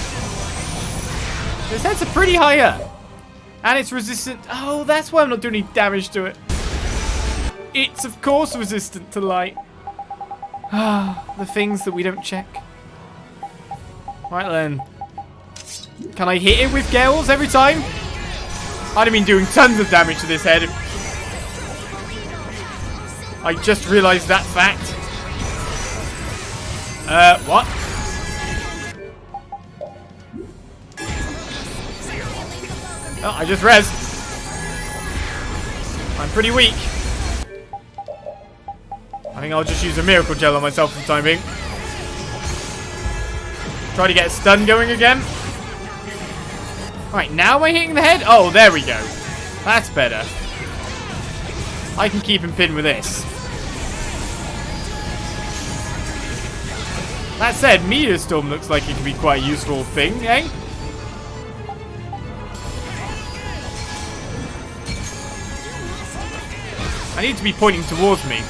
His head's pretty high up. And it's resistant. Oh, that's why I'm not doing any damage to it. It's, of course, resistant to light. Ah, the things that we don't check. Right then. Can I hit it with Gales every time? I'd have been doing tons of damage to this head if I just realised that fact. What? Oh, I just rezzed. I'm pretty weak. I think I'll just use a Miracle Gel on myself for the time being. Try to get a stun going again. Right, now am I hitting the head? Oh, there we go. That's better. I can keep him pinned with this. That said, Meteor Storm looks like it could be quite a useful thing, eh? I need to be pointing towards me.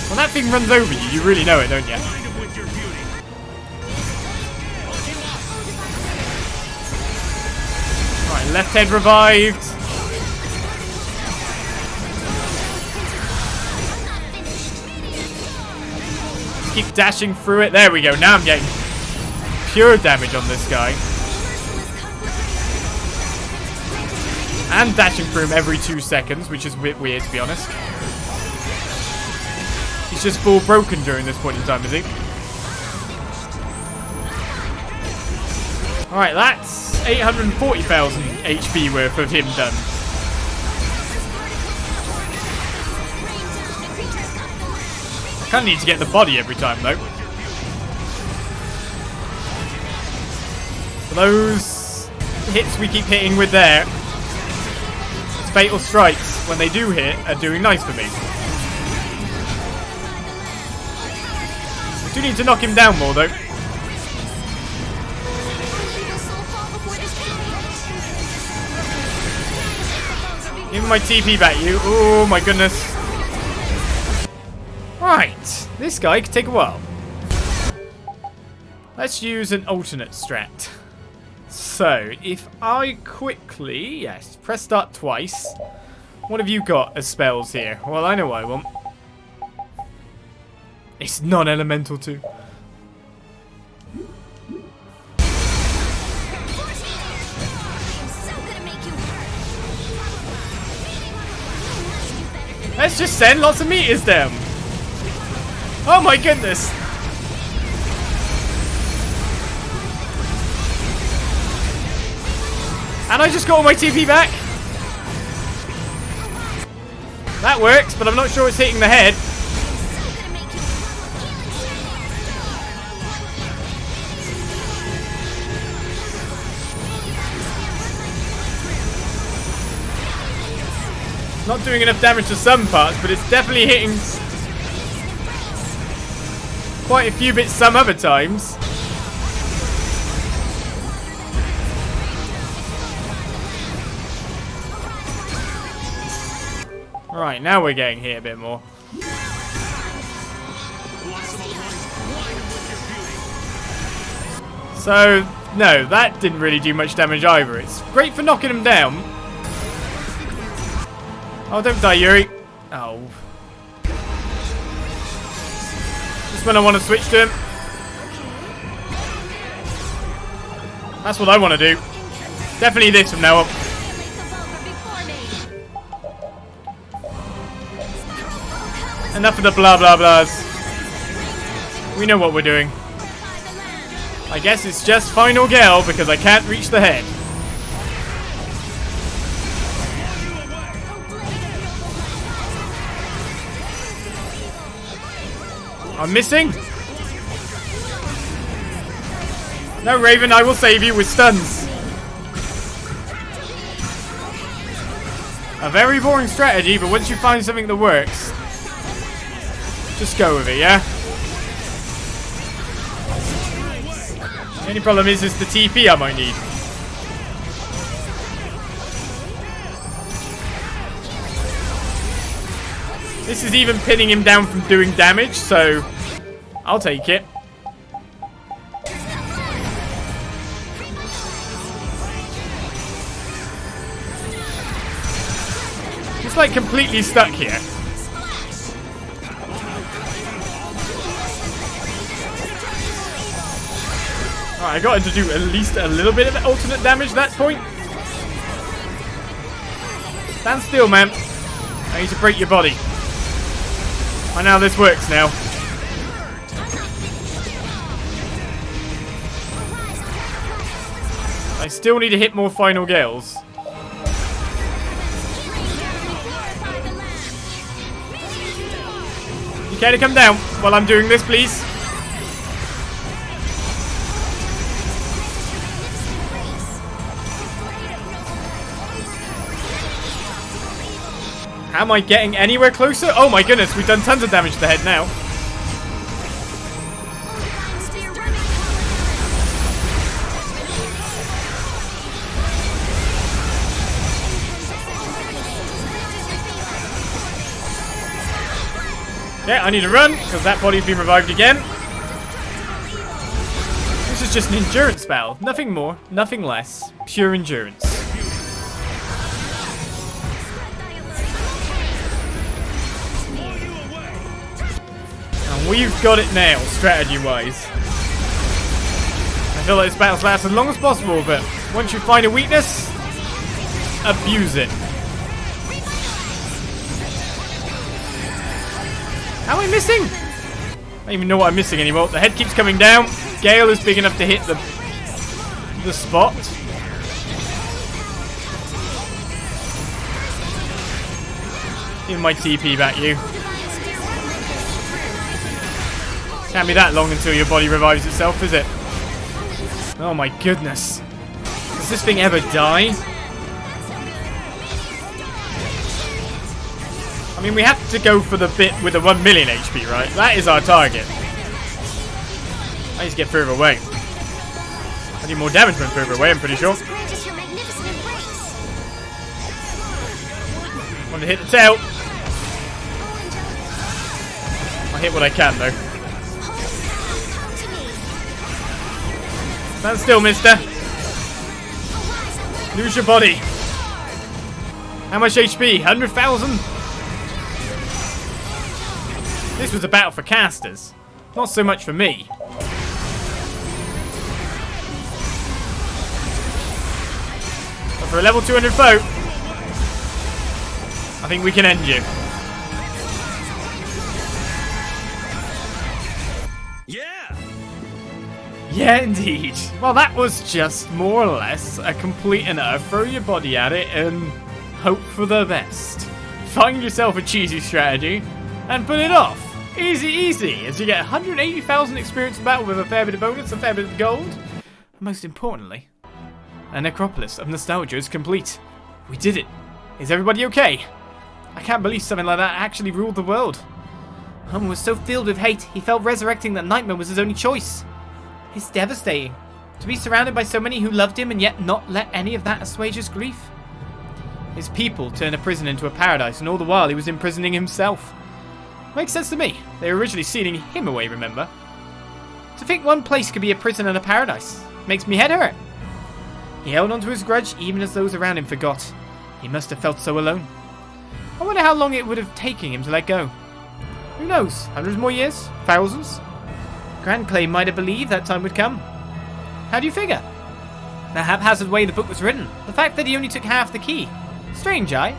When that thing runs over you, you really know it, don't you? Right, left head revived. Just keep dashing through it. There we go. Now I'm getting pure damage on this guy. And dashing through him every 2 seconds, which is a bit weird, to be honest. He's just full broken during this point in time, is he? Alright, that's 840,000 HP worth of him done. I kind of need to get the body every time, though. For those hits we keep hitting with there, Fatal Strikes, when they do hit, are doing nice for me. Do need to knock him down more, though. Give me my TP back, you. Oh, my goodness. Right. This guy could take a while. Let's use an alternate strat. So, if I quickly... Yes, press start twice. What have you got as spells here? Well, I know what I want. It's non-elemental too. Let's just send lots of meters down. Oh my goodness. And I just got all my TP back. That works, but I'm not sure it's hitting the head. Not doing enough damage to some parts, but it's definitely hitting quite a few bits some other times. Right, now we're getting hit a bit more. So, no, that didn't really do much damage either. It's great for knocking him down. Oh, don't die, Yuri. Oh. Just when I want to switch to him. That's what I want to do. Definitely this from now on. Enough of the blah blah blahs. We know what we're doing. I guess it's just final Gale because I can't reach the head. I'm missing. No, Raven, I will save you with stuns. A very boring strategy, but once you find something that works, just go with it, yeah? The only problem is the TP I might need. This is even pinning him down from doing damage, so I'll take it. He's like completely stuck here. Alright, I got him to do at least a little bit of alternate damage at that point. Stand still, man. I need to break your body. I know how this works now. I still need to hit more final Gales. You care to come down while I'm doing this, please? Am I getting anywhere closer? Oh my goodness, we've done tons of damage to the head now. Yeah, I need to run, because that body's been revived again. This is just an endurance battle. Nothing more, nothing less. Pure endurance. We've got it now, strategy-wise. I feel like this battle's last as long as possible, but once you find a weakness, abuse it. How am I missing? I don't even know what I'm missing anymore. The head keeps coming down. Gale is big enough to hit the spot. Give my TP back, you. Can't be that long until your body revives itself, is it? Oh my goodness. Does this thing ever die? I mean, we have to go for the bit with the 1 million HP, right? That is our target. I need to get further away. I do more damage when further away, I'm pretty sure. Want to hit the tail. I'll hit what I can, though. Stand still, mister. Lose your body. How much HP? 100,000? This was a battle for casters. Not so much for me. But for a level 200 foe, I think we can end you. Yeah, indeed. Well, that was just more or less a complete and utter throw your body at it and hope for the best. Find yourself a cheesy strategy and put it off. Easy, easy, as you get 180,000 experience in battle with a fair bit of bonus, a fair bit of gold. Most importantly, a Necropolis of Nostalgia is complete. We did it. Is everybody okay? I can't believe something like that actually ruled the world. Ohma was so filled with hate, he felt resurrecting that nightmare was his only choice. It's devastating. To be surrounded by so many who loved him and yet not let any of that assuage his grief. His people turned a prison into a paradise, and all the while he was imprisoning himself. Makes sense to me. They were originally sealing him away, remember? To think one place could be a prison and a paradise makes me head hurt. He held onto his grudge even as those around him forgot. He must have felt so alone. I wonder how long it would have taken him to let go. Who knows? Hundreds more years? Thousands? Grand Clay might have believed that time would come. How do you figure? The haphazard way the book was written. The fact that he only took half the key. Strange, Do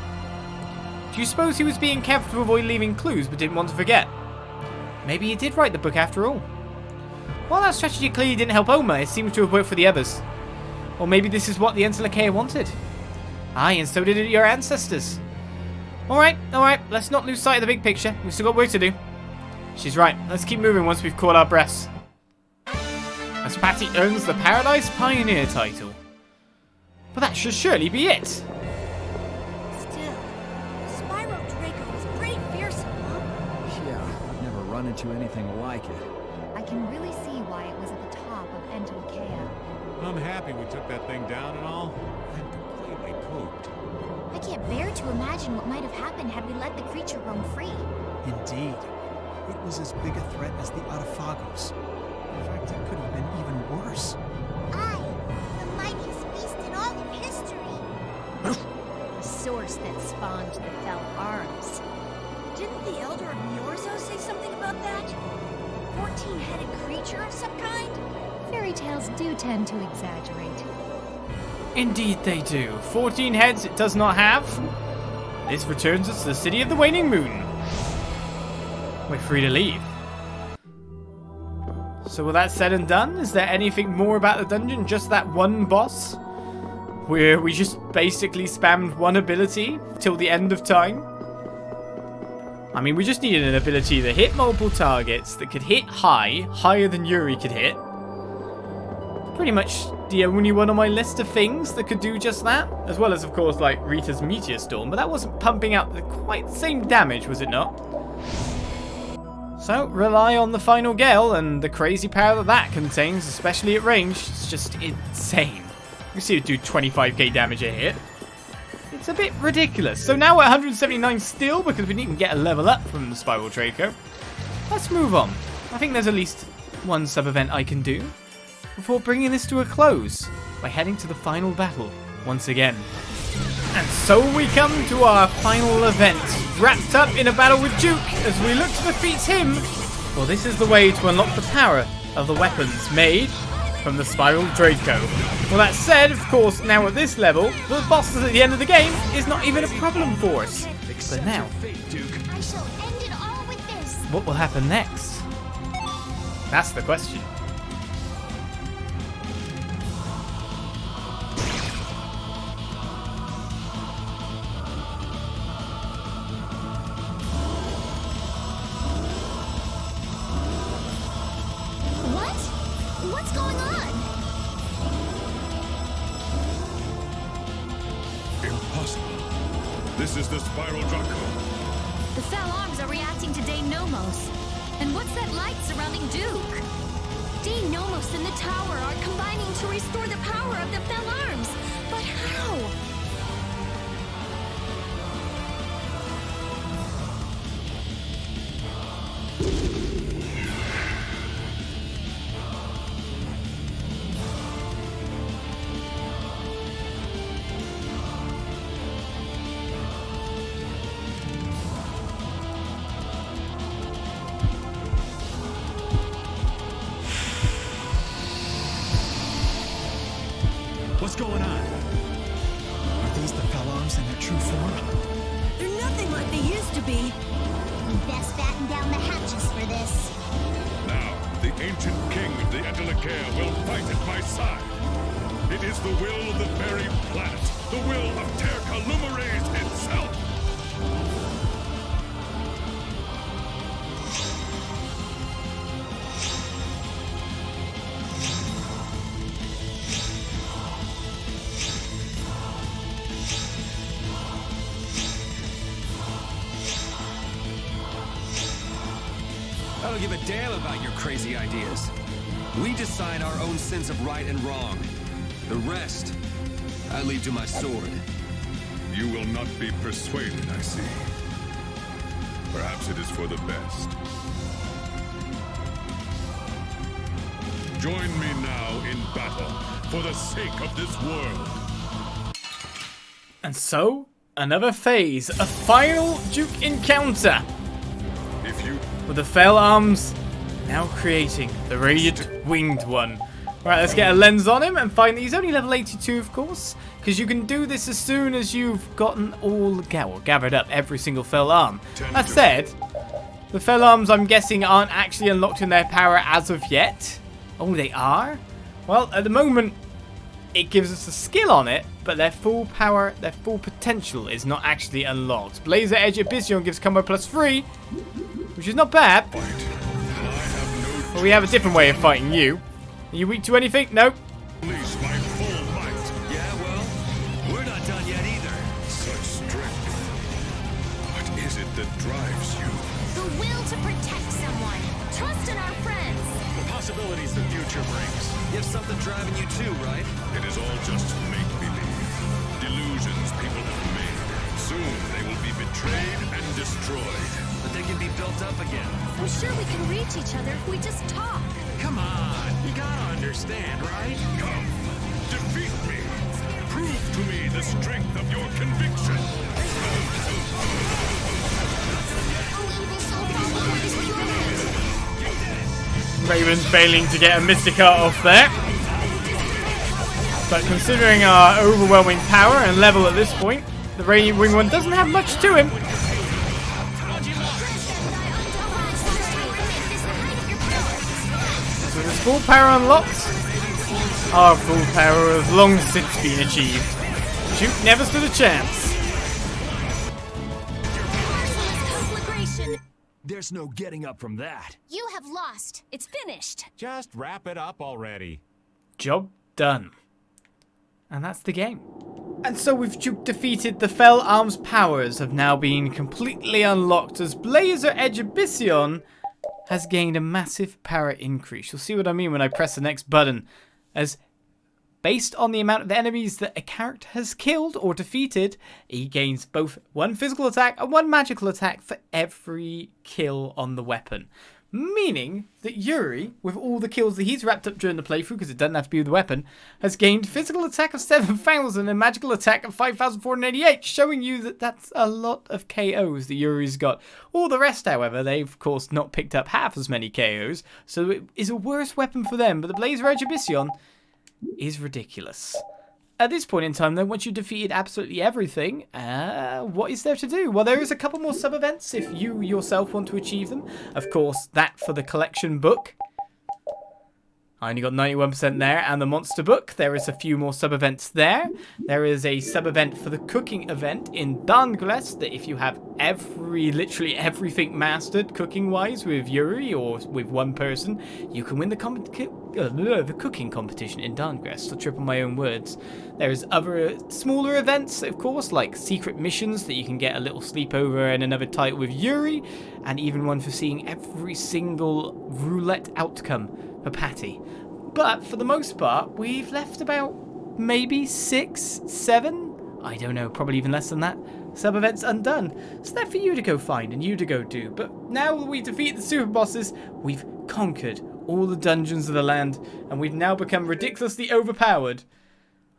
you suppose he was being careful to avoid leaving clues but didn't want to forget? Maybe he did write the book after all. While that strategy clearly didn't help Ohma, it seems to have worked for the others. Or maybe this is what the entelexeia wanted. Aye, and so did your ancestors. Alright, let's not lose sight of the big picture. We've still got work to do. She's right. Let's keep moving once we've caught our breaths. As Patty earns the Paradise Pioneer title. But that should surely be it. Still, Spiral Draco is pretty fearsome, huh? Yeah, I've never run into anything like it. I can really see why it was at the top of entelexeia. I'm happy we took that thing down and all. I'm completely pooped. I can't bear to imagine what might have happened had we let the creature roam free. Indeed. It was as big a threat as the Autophagos. In fact, it could have been even worse. Aye, the mightiest beast in all of history. The source that spawned the fell arms. Didn't the Elder of Niorzo say something about that? A 14-headed creature of some kind? Fairy tales do tend to exaggerate. Indeed they do. 14 heads it does not have. This returns us to the city of the waning moon. We're free to leave. So with that said and done, is there anything more about the dungeon? Just that one boss? Where we just basically spammed one ability till the end of time? I mean, we just needed an ability that hit multiple targets, that could hit high, higher than Yuri could hit. Pretty much the only one on my list of things that could do just that. As well as, of course, like Rita's Meteor Storm, but that wasn't pumping out the quite the same damage, was it not? So, rely on the final gale and the crazy power that contains, especially at range. It's just insane. You see it do 25k damage a hit. It's a bit ridiculous. So now we're 179 still because we didn't get a level up from the Spiral Draco. Let's move on. I think there's at least one sub-event I can do before bringing this to a close by heading to the final battle once again. And so we come to our final event, wrapped up in a battle with Duke as we look to defeat him. Well, this is the way to unlock the power of the weapons made from the Spiral Draco. Well, that said, of course, now at this level, the bosses at the end of the game is not even a problem for us. But now, I shall end it all with this. what will happen next? That's the question. What's going on? Impossible. This is the Spiral Draco. The fell arms are reacting to Nomos. And what's that light surrounding Duke? Dean Nomos and the tower are combining to restore the power of the Fell Arms. But how? What's going on? Are these the Fell Arms in their true form? They're nothing like they used to be. We best batten down the hatches for this. Now, the ancient king of the entelexeia will fight at my side. It is the will of the very planet, the will of Terca Lumireis itself. I don't give a damn about your crazy ideas. We decide our own sense of right and wrong. The rest, I leave to my sword. You will not be persuaded, I see. Perhaps it is for the best. Join me now in battle for the sake of this world. And so, another phase, a final Duke encounter. If you With the Fell Arms now creating the Radiant Winged one. Right, let's get a lens on him and find that he's only level 82, of course, because you can do this as soon as you've gotten all gathered up every single Fell Arm. That said, the Fell Arms, I'm guessing, aren't actually unlocked in their power as of yet. Oh, they are? Well, at the moment, it gives us a skill on it, but their full power, their full potential is not actually unlocked. Blazer Edge Abyssion gives combo +3, which is not bad. But we have a different way of fighting you. Are you weak to anything? Nope. unleash my full might. Yeah, well, we're not done yet either. Such strength. What is it that drives you? The will to protect someone. Trust in our friends. The possibilities the future brings. You have something driving you too, right? It is all just make-believe. Delusions people have made. Soon they will be betrayed and destroyed. But they can be built up again. I'm sure we can reach each other if we just talk. Come on, you gotta understand, right? Come, defeat me. Prove to me the strength of your conviction. Raven's failing to get a Mystica off there. But considering our overwhelming power and level at this point, the Radiant Wing one doesn't have much to him. So with full power unlocked, our full power has long since been achieved. Duke never stood a chance. There's no getting up from that. You have lost. It's finished. Just wrap it up already. Job done. And that's the game. And so with Duke defeated, the Fell Arms powers have now been completely unlocked as Blazer Edge Abyssion has gained a massive power increase. You'll see what I mean when I press the next button, as based on the amount of enemies that a character has killed or defeated, he gains both one physical attack and one magical attack for every kill on the weapon. Meaning that Yuri, with all the kills that he's wrapped up during the playthrough, because it doesn't have to be with the weapon, has gained physical attack of 7,000 and magical attack of 5,488, showing you that that's a lot of KOs that Yuri's got. All the rest, however, they've of course not picked up half as many KOs, so it is a worse weapon for them, but the Blazer Edge Abyssion is ridiculous. At this point in time, though, once you've defeated absolutely everything, what is there to do? Well, there is a couple more sub-events if you yourself want to achieve them. Of course, that for the collection book. I only got 91% there, and the monster book. There is a few more sub-events there. There is a sub-event for the cooking event in Dangles, that if you have literally everything mastered cooking-wise with Yuri or with one person, you can win the the cooking competition in Darngrest, to triple my own words. There's other smaller events, of course, like secret missions that you can get a little sleepover and another title with Yuri, and even one for seeing every single roulette outcome for Patty. But for the most part, we've left about maybe 6, 7, I don't know, probably even less than that, sub-events undone. So they're for you to go find and you to go do. But now that we defeat the super bosses, we've conquered all the dungeons of the land, and we've now become ridiculously overpowered.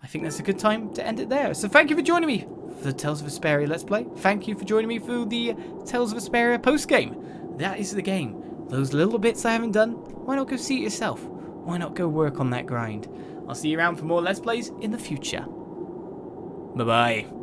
I think that's a good time to end it there. So thank you for joining me for the Tales of Vesperia Let's Play. Thank you for joining me for the Tales of Vesperia post-game. That is the game. Those little bits I haven't done, why not go see it yourself? Why not go work on that grind? I'll see you around for more Let's Plays in the future. Bye-bye.